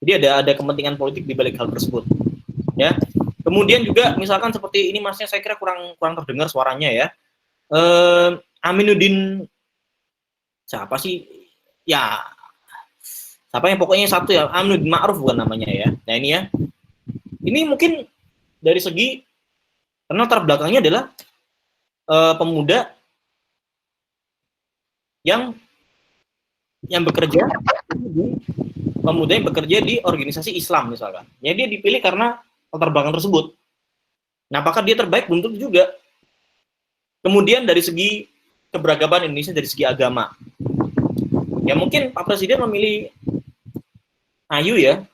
Jadi ada kepentingan politik di balik hal tersebut. Ya. Kemudian juga misalkan seperti ini masnya saya kira kurang terdengar suaranya ya. Aminuddin siapa sih? Ya siapa yang pokoknya satu ya, Aminuddin Ma'ruf bukan namanya ya. Nah ini ya. Ini mungkin dari segi karena latar belakangnya adalah pemuda yang bekerja di organisasi Islam misalkan. Ya dia dipilih karena latar belakang tersebut. Nah, apakah dia terbaik? Belum tentu juga. Kemudian dari segi keberagaman Indonesia dari segi agama. Ya mungkin Pak Presiden memilih Ayu ya.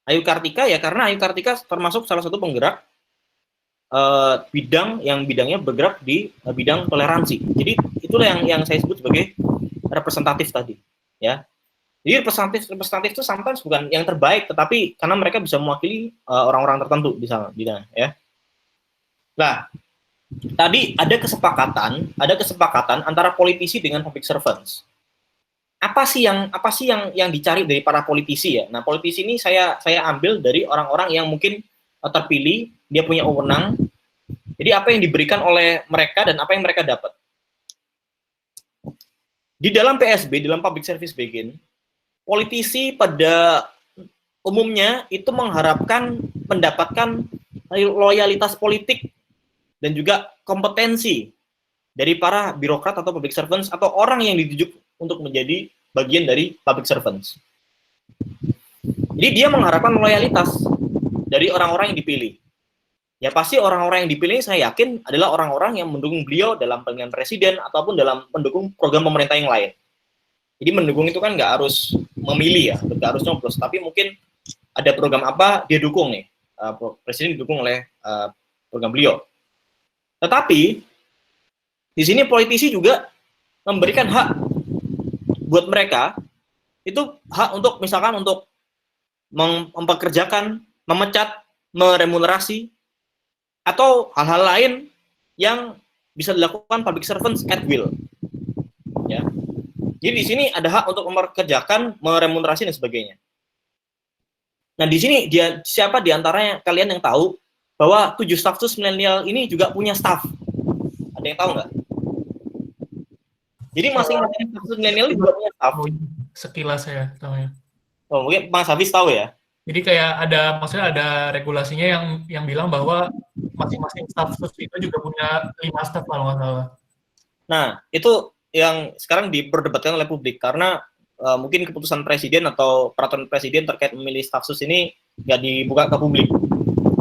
Ayu Kartika ya karena Ayu Kartika termasuk salah satu penggerak bidangnya bergerak di bidang toleransi. Jadi itulah yang saya sebut sebagai representatif tadi, ya. Jadi representatif itu sometimes bukan yang terbaik, tetapi karena mereka bisa mewakili orang-orang tertentu di sana, ya. Nah, tadi ada kesepakatan antara politisi dengan public servants. Apa sih yang dicari dari para politisi ya? Nah, politisi ini saya ambil dari orang-orang yang mungkin terpilih, dia punya wewenang. Jadi apa yang diberikan oleh mereka dan apa yang mereka dapat. Di dalam PSB, dalam Public Service Begin, politisi pada umumnya itu mengharapkan mendapatkan loyalitas politik dan juga kompetensi dari para birokrat atau public servants atau orang yang ditunjuk untuk menjadi bagian dari public servants. Jadi dia mengharapkan loyalitas dari orang-orang yang dipilih. Ya pasti orang-orang yang dipilih saya yakin adalah orang-orang yang mendukung beliau dalam pemilihan presiden ataupun dalam mendukung program pemerintah yang lain. Jadi mendukung itu kan nggak harus memilih ya, nggak harus nyoblos, tapi mungkin ada program apa dia dukung nih, presiden didukung oleh program beliau. Tetapi di sini politisi juga memberikan hak buat mereka itu hak untuk misalkan untuk mempekerjakan, memecat, meremunerasi atau hal-hal lain yang bisa dilakukan public servants at will. Ya. Jadi di sini ada hak untuk mempekerjakan, meremunerasi dan sebagainya. Nah, di sini siapa di antaranya kalian yang tahu bahwa 7 staf sus milenial ini juga punya staff? Ada yang tahu nggak? Jadi masing-masing staf sus milenial juga punya staff. Sekilas saya tahu ya. Oh, mungkin Mas Hafiz tahu ya. Jadi kayak maksudnya ada regulasinya yang bilang bahwa masing-masing staf sus itu juga punya 5 staf kalau nggak salah. Nah, itu yang sekarang diperdebatkan oleh publik karena mungkin keputusan presiden atau peraturan presiden terkait memilih staf sus ini nggak dibuka ke publik.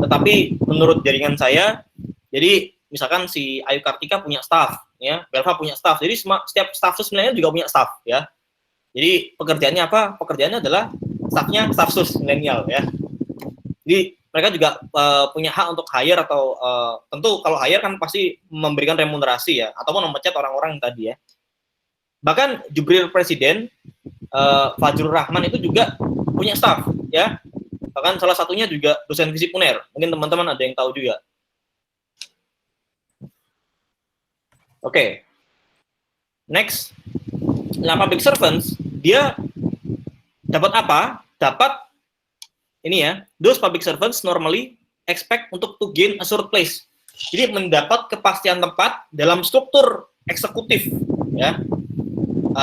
Tetapi menurut jaringan saya, jadi misalkan si Ayu Kartika punya staf, ya, Belva punya staf, jadi setiap staf sus milenial juga punya staf, ya. Jadi pekerjaannya apa? Pekerjaannya adalah stafnya staf sus milenial, ya. Jadi mereka juga punya hak untuk hire atau tentu kalau hire kan pasti memberikan remunerasi ya, ataupun memecat orang-orang yang tadi ya. Bahkan Jubril Presiden Fajrul Rahman itu juga punya staf, ya. Bahkan salah satunya juga dosen fisik UNER. Mungkin teman-teman ada yang tahu juga. Oke. Next. Nah, public servants, dia dapat apa? Dapat ini ya, those public servants normally expect untuk to gain a third place Jadi mendapat kepastian tempat dalam struktur eksekutif, ya.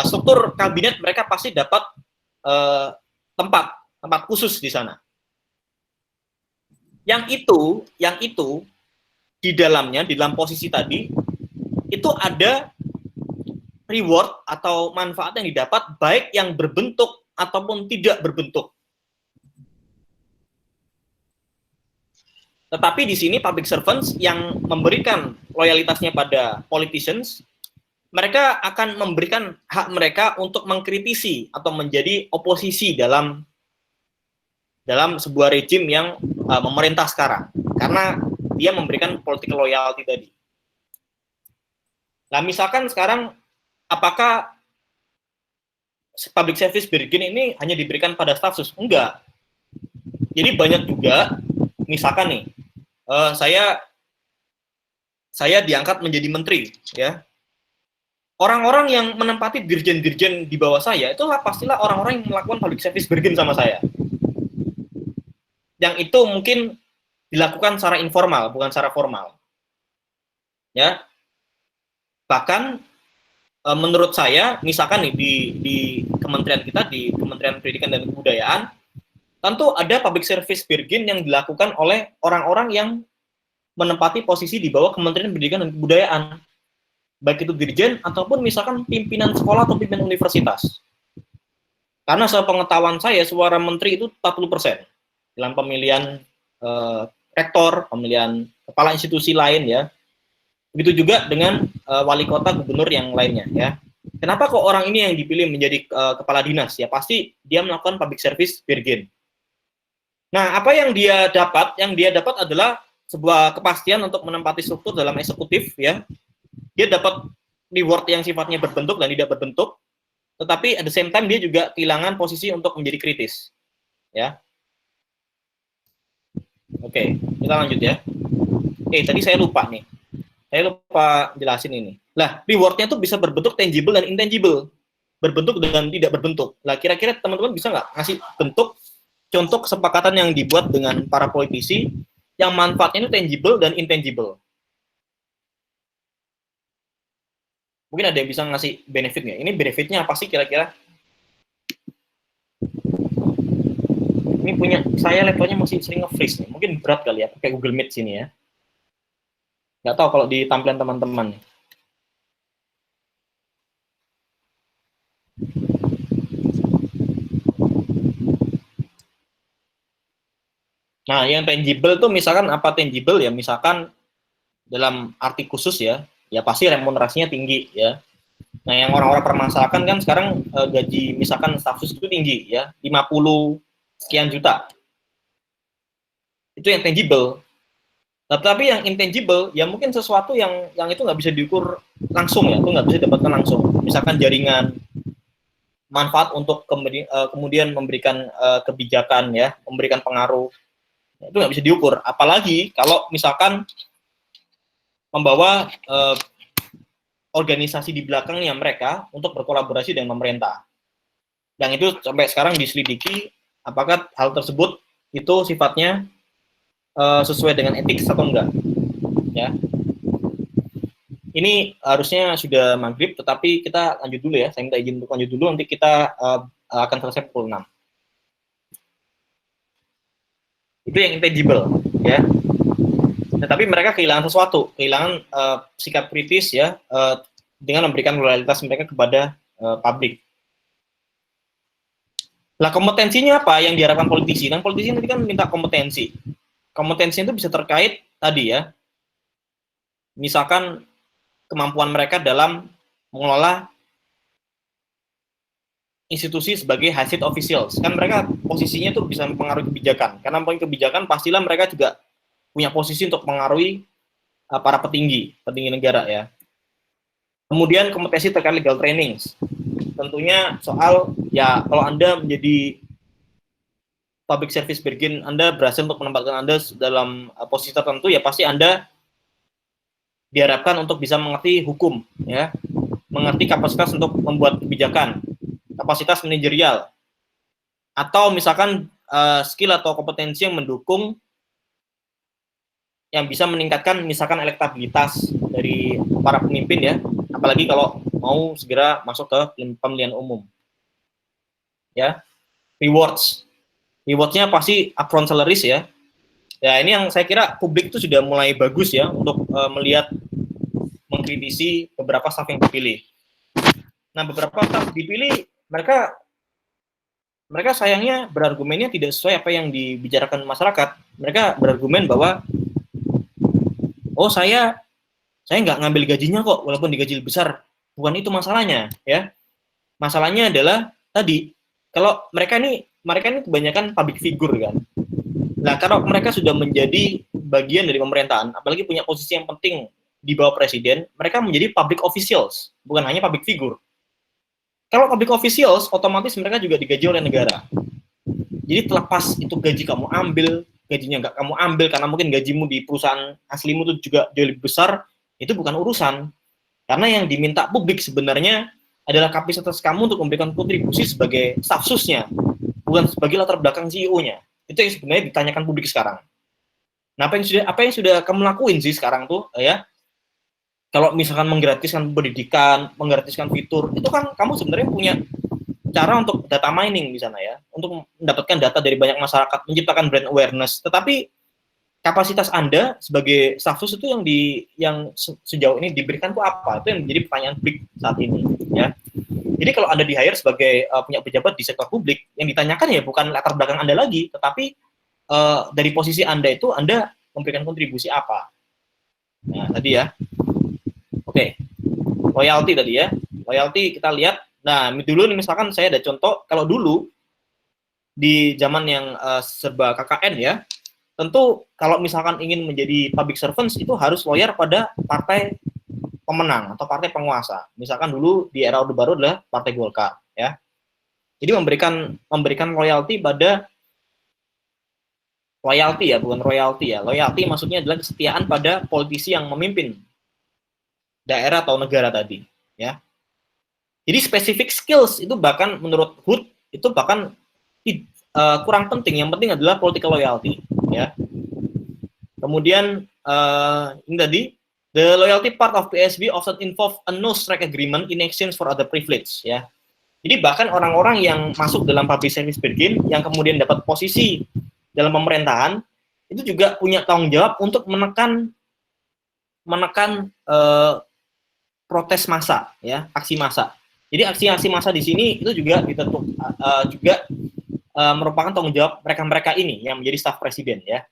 Struktur kabinet mereka pasti dapat tempat khusus di sana. Yang itu di dalamnya, di dalam posisi tadi, itu ada reward atau manfaat yang didapat baik yang berbentuk ataupun tidak berbentuk. Tetapi di sini public servants yang memberikan loyalitasnya pada politicians, mereka akan memberikan hak mereka untuk mengkritisi atau menjadi oposisi dalam sebuah rejim yang memerintah sekarang, karena dia memberikan political loyalty tadi. Nah, misalkan sekarang apakah public service bergen ini hanya diberikan pada staf sus? Enggak. Jadi banyak juga, misalkan nih, saya diangkat menjadi menteri, ya. Orang-orang yang menempati dirjen-dirjen di bawah saya, itulah pastilah orang-orang yang melakukan public service bergen sama saya. Yang itu mungkin dilakukan secara informal, bukan secara formal. Ya. Bahkan menurut saya, misalkan nih di kementerian kita, di Kementerian Pendidikan dan Kebudayaan, tentu ada public service bergen yang dilakukan oleh orang-orang yang menempati posisi di bawah Kementerian Pendidikan dan Kebudayaan. Baik itu dirjen ataupun misalkan pimpinan sekolah atau pimpinan universitas. Karena sepengetahuan saya, suara menteri itu 40% dalam pemilihan rektor, pemilihan kepala institusi lain, ya. Begitu juga dengan wali kota, gubernur yang lainnya, ya. Kenapa kok orang ini yang dipilih menjadi kepala dinas? Ya pasti dia melakukan public service bergen. Nah, apa yang dia dapat? Yang dia dapat adalah sebuah kepastian untuk menempati struktur dalam eksekutif, ya. Dia dapat reward yang sifatnya berbentuk dan tidak berbentuk, tetapi at the same time dia juga kehilangan posisi untuk menjadi kritis, ya. Oke, kita lanjut ya. Tadi saya lupa nih. Saya lupa jelasin ini. Lah, rewardnya tuh bisa berbentuk tangible dan intangible. Berbentuk dan tidak berbentuk. Lah, kira-kira teman-teman bisa nggak ngasih bentuk contoh kesepakatan yang dibuat dengan para politisi yang manfaatnya itu tangible dan intangible? Mungkin ada yang bisa ngasih benefit nggak? Ini benefitnya apa sih kira-kira? Ini punya saya laptopnya masih sering nge-freeze nih. Mungkin berat kali ya pakai Google Meet sini ya. Nggak tahu kalau di tampilan teman-teman nih. Nah, yang tangible tuh misalkan apa tangible ya? Misalkan dalam arti khusus ya pasti remunerasinya tinggi ya. Nah, yang orang-orang permasalahkan kan sekarang gaji misalkan staf sus itu tinggi ya, 50 sekian juta. Itu yang tangible. Tapi yang intangible ya mungkin sesuatu yang itu nggak bisa diukur langsung ya, itu nggak bisa didapatkan langsung. Misalkan jaringan, manfaat untuk kemudian memberikan kebijakan ya, memberikan pengaruh, itu nggak bisa diukur. Apalagi kalau misalkan membawa organisasi di belakangnya mereka untuk berkolaborasi dengan pemerintah. Yang itu sampai sekarang diselidiki apakah hal tersebut itu sifatnya sesuai dengan etik atau enggak, ya. Ini harusnya sudah maghrib, tetapi kita lanjut dulu ya. Saya minta izin untuk lanjut dulu, nanti kita akan selesai pukul 6. Itu yang intangible, ya. Tetapi mereka kehilangan sesuatu, kehilangan sikap kritis ya, dengan memberikan loyalitas mereka kepada publik. Lah kompetensinya apa yang diharapkan politisi? Dan politisi nanti kan minta kompetensi. Kompetensi itu bisa terkait tadi ya, misalkan kemampuan mereka dalam mengelola institusi sebagai high-state officials. Kan mereka posisinya tuh bisa mempengaruhi kebijakan. Karena mempengaruhi kebijakan pastilah mereka juga punya posisi untuk mengaruhi para petinggi negara ya. Kemudian kompetensi terkait legal trainings. Tentunya soal ya kalau Anda menjadi public service bergen, Anda berhasil untuk menempatkan Anda dalam posisi tertentu, ya pasti Anda diharapkan untuk bisa mengerti hukum, ya, mengerti kapasitas untuk membuat kebijakan, kapasitas manajerial, atau misalkan skill atau kompetensi yang mendukung yang bisa meningkatkan misalkan elektabilitas dari para pemimpin ya, apalagi kalau mau segera masuk ke pemilihan umum. Ya, rewards-nya pasti upfront salaries ya. Ya, ini yang saya kira publik itu sudah mulai bagus ya untuk melihat, mengkritisi beberapa staf yang dipilih. Nah, beberapa staf dipilih, mereka sayangnya berargumennya tidak sesuai apa yang dibicarakan masyarakat. Mereka berargumen bahwa, oh saya nggak ngambil gajinya kok, walaupun digaji besar. Bukan itu masalahnya, ya. Masalahnya adalah tadi, kalau mereka ini kebanyakan public figure kan. Nah, kalau mereka sudah menjadi bagian dari pemerintahan, apalagi punya posisi yang penting di bawah presiden, mereka menjadi public officials, bukan hanya public figure. Kalau public officials, otomatis mereka juga digaji oleh negara. Jadi terlepas itu gaji kamu ambil, gajinya nggak kamu ambil, karena mungkin gajimu di perusahaan aslimu itu juga jauh lebih besar, itu bukan urusan. Karena yang diminta publik sebenarnya adalah kapasitas kamu untuk memberikan kontribusi sebagai staf susnya, bukan sebagai latar belakang CEO-nya. Itu yang sebenarnya ditanyakan publik sekarang. Nah, apa yang sudah kamu lakuin sih sekarang tuh, ya? Kalau misalkan menggratiskan pendidikan, menggratiskan fitur, itu kan kamu sebenarnya punya cara untuk data mining di sana ya, untuk mendapatkan data dari banyak masyarakat, menciptakan brand awareness. Tetapi kapasitas Anda sebagai staf sus itu yang sejauh ini diberikan itu apa? Itu yang menjadi pertanyaan publik saat ini, ya. Jadi kalau Anda di-hire sebagai punya pejabat di sektor publik, yang ditanyakan ya bukan latar belakang Anda lagi, tetapi dari posisi Anda itu Anda memberikan kontribusi apa? Nah, tadi ya. Oke. Loyalty tadi ya. Loyalty kita lihat. Nah, dulu nih misalkan saya ada contoh, kalau dulu di zaman yang serba KKN ya, tentu kalau misalkan ingin menjadi public servants itu harus loyal pada partai pemenang atau partai penguasa. Misalkan dulu di era Orde Baru adalah Partai Golkar ya. Jadi memberikan loyalty pada loyalty ya, bukan royalty ya. Loyalty maksudnya adalah kesetiaan pada politisi yang memimpin daerah atau negara tadi ya. Jadi specific skills itu bahkan menurut Hood itu bahkan kurang penting. Yang penting adalah political loyalty ya. Kemudian ini tadi, the loyalty part of PSB often involve a no-strike agreement in exchange for other privilege ya. Jadi bahkan orang-orang yang masuk dalam public service bargain yang kemudian dapat posisi dalam pemerintahan itu juga punya tanggung jawab untuk menekan protes massa ya, aksi massa. Jadi aksi-aksi massa di sini itu juga merupakan tanggung jawab mereka-mereka ini yang menjadi staf presiden ya,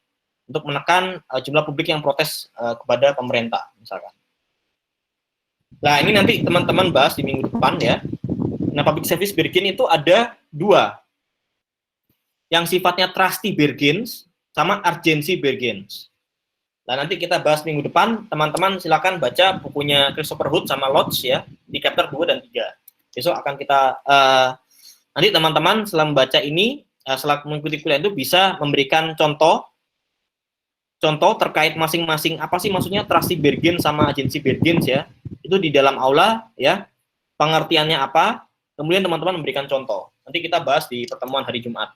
untuk menekan jumlah publik yang protes kepada pemerintah misalkan. Nah, ini nanti teman-teman bahas di minggu depan ya. Nah, public service bargain itu ada dua, yang sifatnya trusty bargains sama urgency bargains. Nah, nanti kita bahas minggu depan. Teman-teman silakan baca bukunya Christopher Hood sama Lodge ya, di chapter 2 dan 3. Besok akan kita nanti teman-teman setelah membaca ini, setelah mengikuti kuliah itu bisa memberikan contoh terkait masing-masing apa sih maksudnya trusty bargain sama agency bargains ya. Itu di dalam aula ya. Pengertiannya apa? Kemudian teman-teman memberikan contoh. Nanti kita bahas di pertemuan hari Jumat.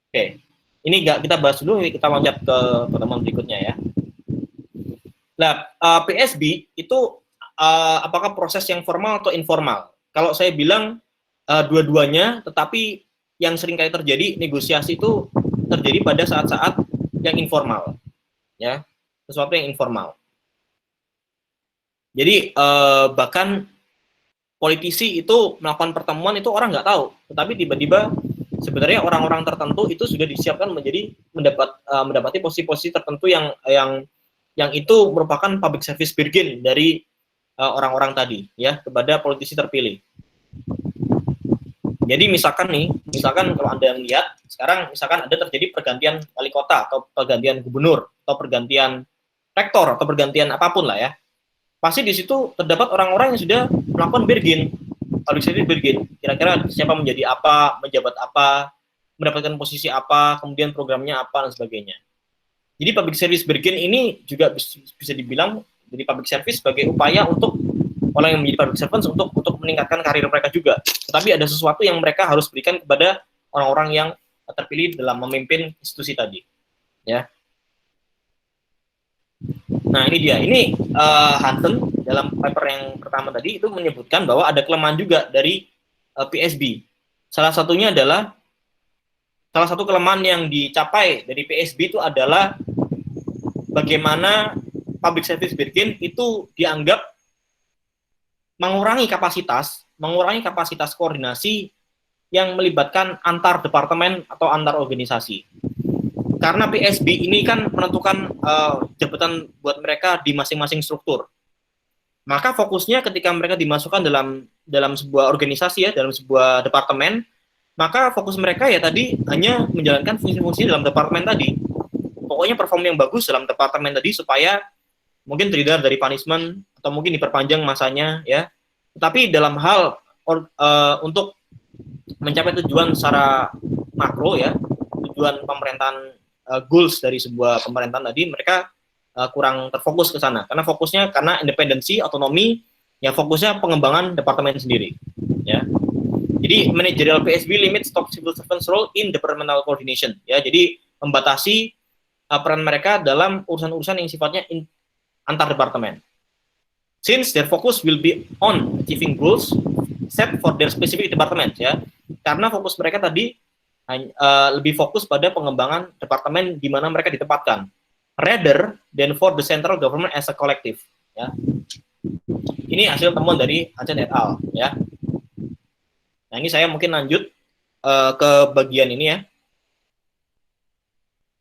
Oke. Ini kita bahas dulu, kita loncat ke pertemuan berikutnya ya. Nah, PSB itu apakah proses yang formal atau informal? Kalau saya bilang dua-duanya, tetapi yang sering kali terjadi negosiasi itu terjadi pada saat-saat yang informal, ya, sesuatu yang informal. Jadi bahkan politisi itu melakukan pertemuan itu orang nggak tahu, tetapi tiba-tiba sebenarnya orang-orang tertentu itu sudah disiapkan mendapati posisi-posisi tertentu yang itu merupakan public service bargain dari orang-orang tadi ya kepada politisi terpilih. Jadi misalkan kalau Anda lihat sekarang misalkan ada terjadi pergantian wali kota atau pergantian gubernur atau pergantian rektor atau pergantian apapun lah ya. Pasti di situ terdapat orang-orang yang sudah melakukan bargain. Public service bargain, kira-kira siapa menjadi apa, menjabat apa, mendapatkan posisi apa, kemudian programnya apa dan sebagainya. Jadi public service bargain ini juga bisa dibilang jadi public service sebagai upaya untuk orang yang menjadi public servants untuk meningkatkan karir mereka juga. Tetapi ada sesuatu yang mereka harus berikan kepada orang-orang yang terpilih dalam memimpin institusi tadi. Ya. Nah ini dia, ini Hansen dalam paper yang pertama tadi itu menyebutkan bahwa ada kelemahan juga dari PSB. Salah satunya adalah, salah satu kelemahan yang dicapai dari PSB itu adalah bagaimana public service bargain itu dianggap mengurangi kapasitas koordinasi yang melibatkan antar departemen atau antar organisasi. Karena PSB ini kan menentukan jabatan buat mereka di masing-masing struktur. Maka fokusnya ketika mereka dimasukkan dalam sebuah organisasi ya, dalam sebuah departemen, maka fokus mereka ya tadi hanya menjalankan fungsi-fungsi dalam departemen tadi. Pokoknya perform yang bagus dalam departemen tadi supaya mungkin terhindar dari punishment atau mungkin diperpanjang masanya ya. Tetapi dalam hal untuk mencapai tujuan secara makro ya, tujuan pemerintahan goals dari sebuah pemerintahan tadi, mereka kurang terfokus ke sana karena fokusnya karena independensi, otonomi, ya fokusnya pengembangan departemen sendiri ya. Jadi managerial PSB limits top civil servants role in departmental coordination ya. Jadi membatasi peran mereka dalam urusan-urusan yang sifatnya antar departemen. Since their focus will be on achieving goals set for their specific department ya. Karena fokus mereka tadi lebih fokus pada pengembangan departemen di mana mereka ditempatkan, rather than for the central government as a collective. Ya. Ini hasil temuan dari Hansen et al. Ya. Nah ini saya mungkin lanjut ke bagian ini ya.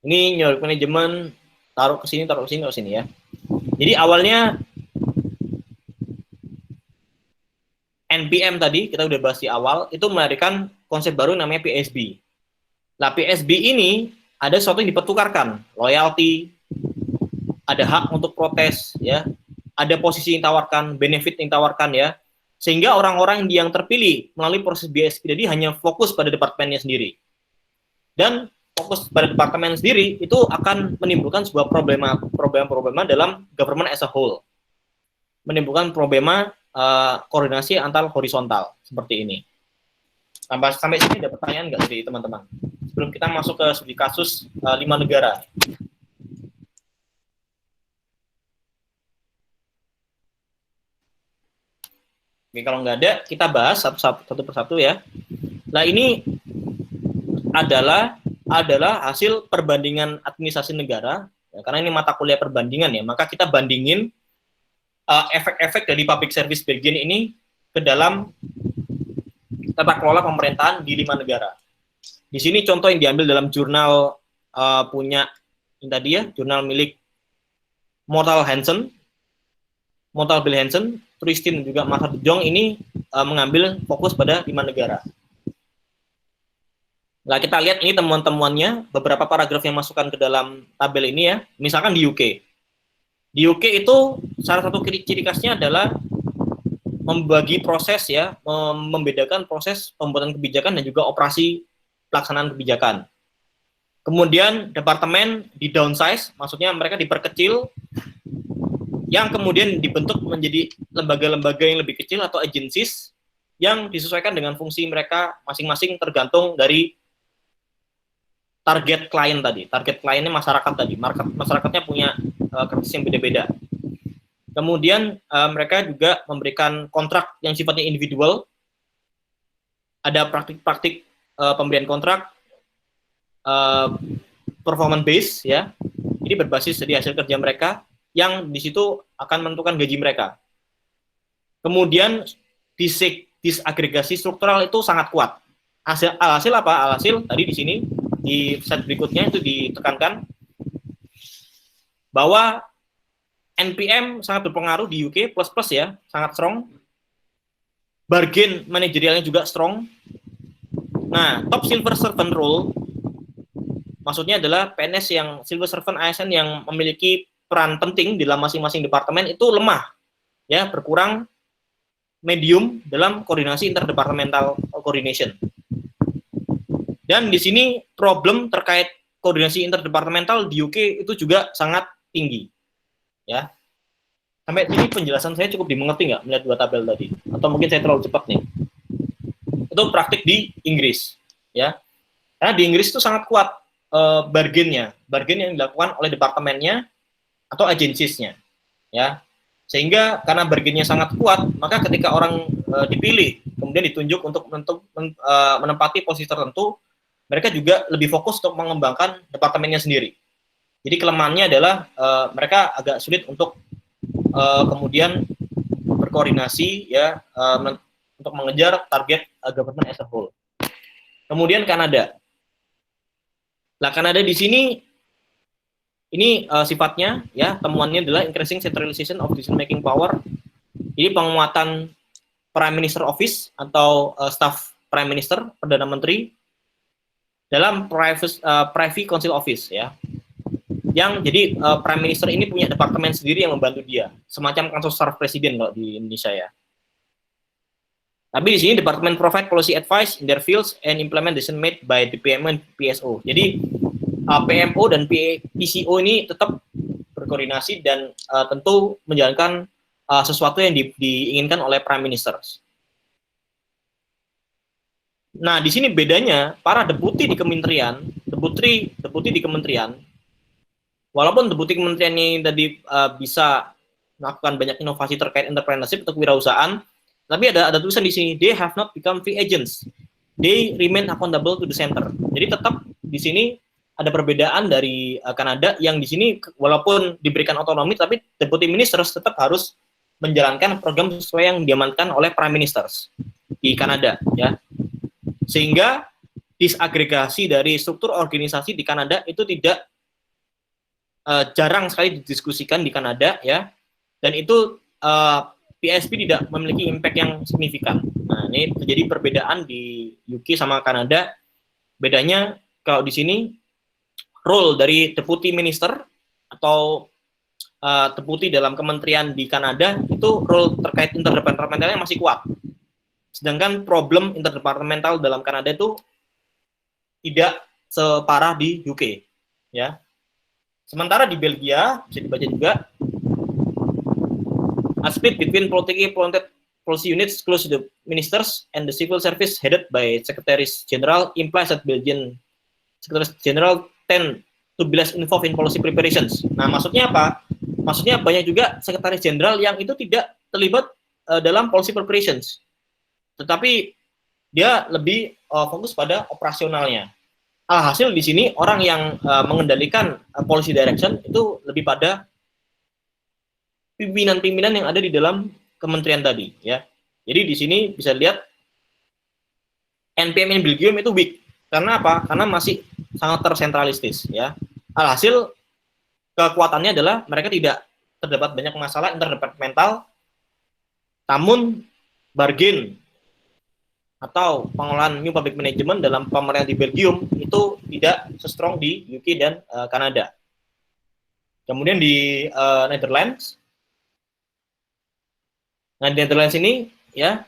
Ini new management, taruh ke sini ya. Jadi awalnya NPM tadi kita udah bahas di awal itu melahirkan konsep baru namanya PSB. Nah PSB ini ada sesuatu yang dipertukarkan, loyalty, ada hak untuk protes ya, ada posisi yang ditawarkan, benefit yang ditawarkan ya, sehingga orang-orang yang terpilih melalui proses PSB tadi hanya fokus pada departemennya sendiri. Dan fokus pada departemen sendiri itu akan menimbulkan sebuah problema dalam government as a whole. Menimbulkan problema koordinasi antar horizontal seperti ini. Sampai sini ada pertanyaan nggak dari teman-teman? Sebelum kita masuk ke studi kasus 5 negara. Oke, kalau nggak ada, kita bahas satu persatu ya. Nah ini adalah hasil perbandingan administrasi negara, ya, karena ini mata kuliah perbandingan ya, maka kita bandingin efek-efek dari public service bargain ini ke dalam tata kelola pemerintahan di 5 negara. Di sini contoh yang diambil dalam jurnal punya ini tadi ya, jurnal milik Mortal Bill Hansen, Tristin juga Martha de Jong ini mengambil fokus pada 5 negara. Nah, kita lihat ini temuan-temuannya, beberapa paragraf yang masukkan ke dalam tabel ini ya. Misalkan di UK. Di UK itu salah satu ciri khasnya adalah membagi proses ya, membedakan proses pembuatan kebijakan dan juga operasi pelaksanaan kebijakan. Kemudian departemen di downsize, maksudnya mereka diperkecil, yang kemudian dibentuk menjadi lembaga-lembaga yang lebih kecil atau agencies yang disesuaikan dengan fungsi mereka masing-masing tergantung dari target klien tadi. Target kliennya masyarakat tadi. Masyarakatnya punya krisis yang beda-beda. Kemudian mereka juga memberikan kontrak yang sifatnya individual. Ada praktik-praktik pemberian kontrak performance base ya. Jadi berbasis dari hasil kerja mereka yang di situ akan menentukan gaji mereka. Kemudian disagregasi struktural itu sangat kuat. Alhasil apa? Alhasil tadi di sini di slide berikutnya itu ditekankan bahwa NPM sangat berpengaruh di UK plus ya, sangat strong. Bargain manajerialnya juga strong. Nah, top civil servant role maksudnya adalah PNS yang civil servant ASN yang memiliki peran penting di dalam masing-masing departemen itu lemah, ya, berkurang medium dalam koordinasi interdepartmental coordination. Dan di sini problem terkait koordinasi interdepartmental di UK itu juga sangat tinggi, ya. Sampai sini penjelasan saya cukup dimengerti nggak melihat dua tabel tadi? Atau mungkin saya terlalu cepat nih? Itu praktik di Inggris, ya. Karena di Inggris itu sangat kuat bargain yang dilakukan oleh departemennya atau agensiesnya, ya. Sehingga karena bargainnya sangat kuat, maka ketika orang dipilih kemudian ditunjuk untuk menempati posisi tertentu, mereka juga lebih fokus untuk mengembangkan departemennya sendiri. Jadi kelemahannya adalah mereka agak sulit untuk kemudian berkoordinasi, ya, untuk mengejar target government as a whole. Kemudian Kanada. Nah, Kanada di sini ini sifatnya, ya, temuannya adalah increasing centralization of decision making power. Ini penguatan Prime Minister Office atau staff Prime Minister, Perdana Menteri dalam Privy Council Office, ya. Yang jadi Prime Minister ini punya departemen sendiri yang membantu dia, semacam kantor staf presiden kalau di Indonesia, ya. Tapi di sini departemen provide policy advice in their fields and implement decision made by the PMO and PSO. Jadi PMO dan PCO ini tetap berkoordinasi dan tentu menjalankan sesuatu yang diinginkan oleh Prime Minister. Nah, di sini bedanya para deputi di kementerian, deputi di kementerian, walaupun deputi kementerian ini tadi bisa melakukan banyak inovasi terkait entrepreneurship atau kewirausahaan, tapi ada tulisan di sini, they have not become free agents, they remain accountable to the center. Jadi tetap di sini ada perbedaan dari Kanada yang di sini walaupun diberikan otonomi, tapi deputy ministers tetap harus menjalankan program sesuai yang diamankan oleh prime ministers di Kanada, ya. Sehingga disagregasi dari struktur organisasi di Kanada itu tidak jarang sekali didiskusikan di Kanada, ya. Dan itu PSP tidak memiliki impact yang signifikan. Nah, ini terjadi perbedaan di UK sama Kanada. Bedanya kalau di sini role dari deputy minister atau deputi dalam kementerian di Kanada itu role terkait interdepartementalnya masih kuat. Sedangkan problem interdepartemental dalam Kanada itu tidak separah di UK, ya. Sementara di Belgia bisa dibaca juga, a split between politically appointed policy units close to the ministers and the civil service headed by Secretaries General implies that Belgian Secretaries General tend to be less involved in policy preparations. Nah, maksudnya apa? Maksudnya banyak juga Sekretaris Jenderal yang itu tidak terlibat dalam policy preparations, tetapi dia lebih fokus pada operasionalnya. Alhasil di sini orang yang mengendalikan policy direction itu lebih pada pimpinan-pimpinan yang ada di dalam kementerian tadi, ya. Jadi di sini bisa lihat NPM in Belgium itu weak. Karena apa? Karena masih sangat tersentralistis, ya. Alhasil kekuatannya adalah mereka tidak terdapat banyak masalah interdepartemental, namun bargain atau pengelolaan new public management dalam pemerintahan di Belgium itu tidak se-strong di UK dan Kanada. Kemudian di Netherlands, nah di Netherlands ini, ya,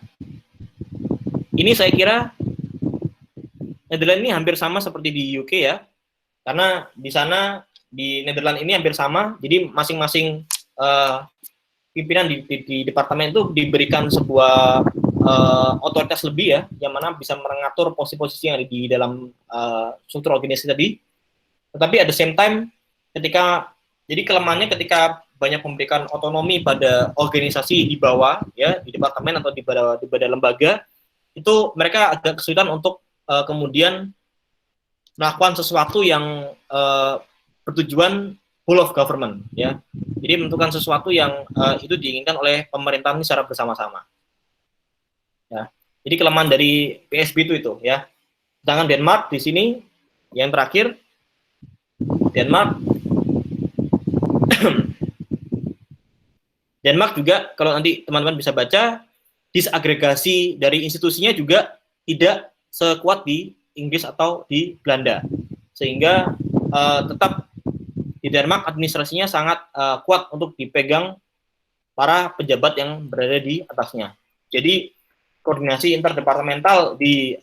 ini saya kira Netherlands ini hampir sama seperti di UK, ya, karena di sana di Netherlands ini hampir sama, jadi masing-masing pimpinan di departemen itu diberikan sebuah otoritas lebih, ya, yang mana bisa mengatur posisi-posisi yang ada di dalam struktur organisasi tadi. Tetapi at the same time, jadi kelemahannya ketika banyak memberikan otonomi pada organisasi di bawah, ya, di departemen atau di badan lembaga, itu mereka agak kesulitan untuk kemudian melakukan sesuatu yang bertujuan whole of government, ya. Jadi menentukan sesuatu yang itu diinginkan oleh pemerintahan ini secara bersama-sama. Ya. Jadi kelemahan dari PSB itu, ya. Sedangkan Denmark di sini yang terakhir, Denmark juga kalau nanti teman-teman bisa baca, disagregasi dari institusinya juga tidak sekuat di Inggris atau di Belanda, sehingga tetap di Denmark administrasinya sangat kuat untuk dipegang para pejabat yang berada di atasnya. Jadi koordinasi interdepartemental di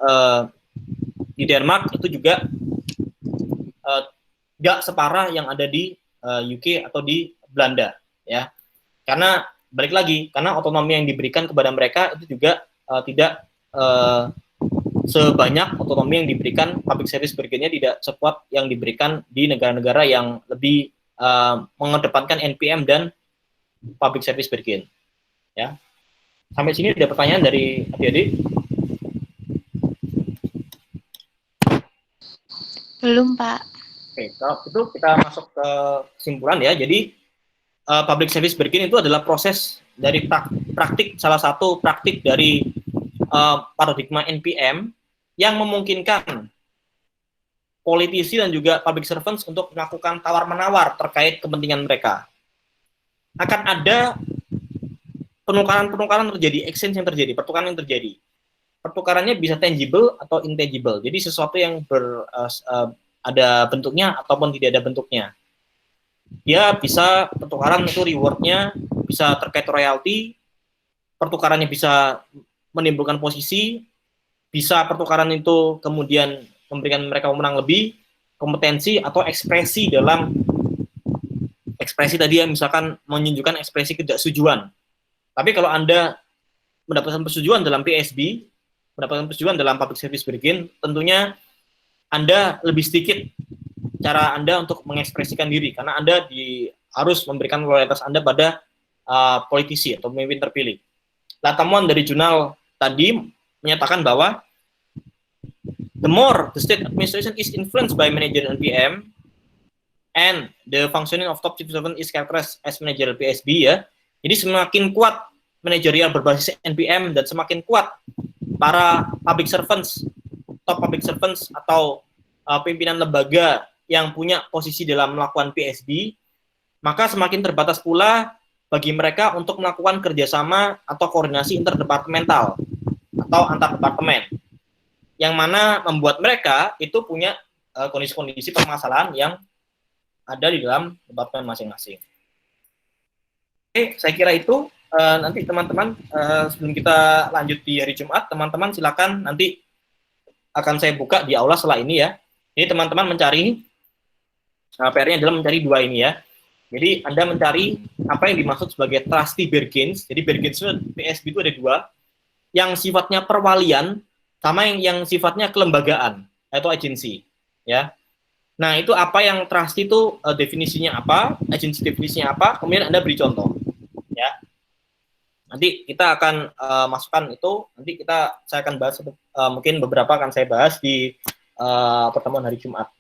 Denmark itu juga nggak separah yang ada di UK atau di Belanda, ya. Karena balik lagi, karena otonomi yang diberikan kepada mereka itu juga tidak sebanyak otonomi yang diberikan public service bargain-nya, tidak sekuat yang diberikan di negara-negara yang lebih mengedepankan NPM dan public service bergen. Ya. Sampai sini ada pertanyaan dari adik-adik? Belum, Pak. Oke, kalau itu kita masuk ke kesimpulan ya. Jadi public service bergen itu adalah proses dari praktik, salah satu praktik dari paradigma NPM yang memungkinkan politisi dan juga public servants untuk melakukan tawar-menawar terkait kepentingan mereka. Akan ada penukaran-penukaran terjadi, exchange yang terjadi, pertukaran yang terjadi. Pertukarannya bisa tangible atau intangible. Jadi sesuatu yang ada bentuknya ataupun tidak ada bentuknya. Dia bisa pertukaran itu rewardnya bisa terkait royalti, pertukarannya bisa menimbulkan posisi, bisa pertukaran itu kemudian memberikan mereka pemenang lebih, kompetensi atau ekspresi dalam ekspresi tadi yang misalkan menunjukkan ekspresi ketidaksetujuan. Tapi kalau Anda mendapatkan persetujuan dalam PSB, mendapatkan persetujuan dalam public service bergen, tentunya Anda lebih sedikit cara Anda untuk mengekspresikan diri, karena Anda harus memberikan loyalitas Anda pada politisi atau pemimpin terpilih. Nah, temuan dari jurnal tadi menyatakan bahwa the more the state administration is influenced by managerial NPM and the functioning of top civil servant is characterized as managerial PSB, ya. Jadi semakin kuat manajerial berbasis NPM dan semakin kuat para public servants, top public servants atau pimpinan lembaga yang punya posisi dalam melakukan PSB, maka semakin terbatas pula bagi mereka untuk melakukan kerjasama atau koordinasi interdepartemental atau antar departemen, yang mana membuat mereka itu punya kondisi-kondisi permasalahan yang ada di dalam departemen masing-masing. Oke, saya kira itu. Nanti teman-teman, sebelum kita lanjut di hari Jumat, teman-teman silakan nanti akan saya buka di aula setelah ini ya. Jadi teman-teman mencari, PR-nya adalah mencari dua ini ya. Jadi Anda mencari apa yang dimaksud sebagai trustee bergens. Jadi bergens PSB itu ada dua, yang sifatnya perwalian sama yang sifatnya kelembagaan atau agensi, ya. Nah, itu apa yang trustee itu definisinya apa, agensi definisinya apa, kemudian Anda beri contoh, ya. Nanti kita akan masukkan itu, nanti saya akan bahas, mungkin beberapa akan saya bahas di pertemuan hari Jumat.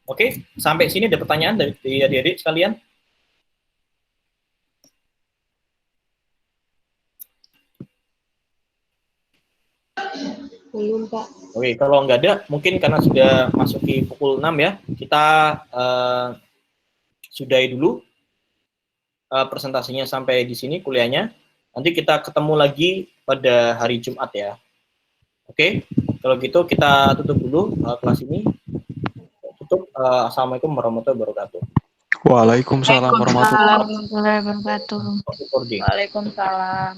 Oke, sampai sini ada pertanyaan dari adik-adik sekalian? Belum, Pak. Oke, kalau nggak ada, mungkin karena sudah masuki pukul 6 ya, kita sudahi dulu presentasinya sampai di sini kuliahnya. Nanti kita ketemu lagi pada hari Jumat ya. Oke, kalau gitu kita tutup dulu kelas ini. Tutup. Assalamualaikum warahmatullahi wabarakatuh. Waalaikumsalam warahmatullahi Waalaikumsalam warahmatullahi wabarakatuh. Waalaikumsalam. Waalaikumsalam.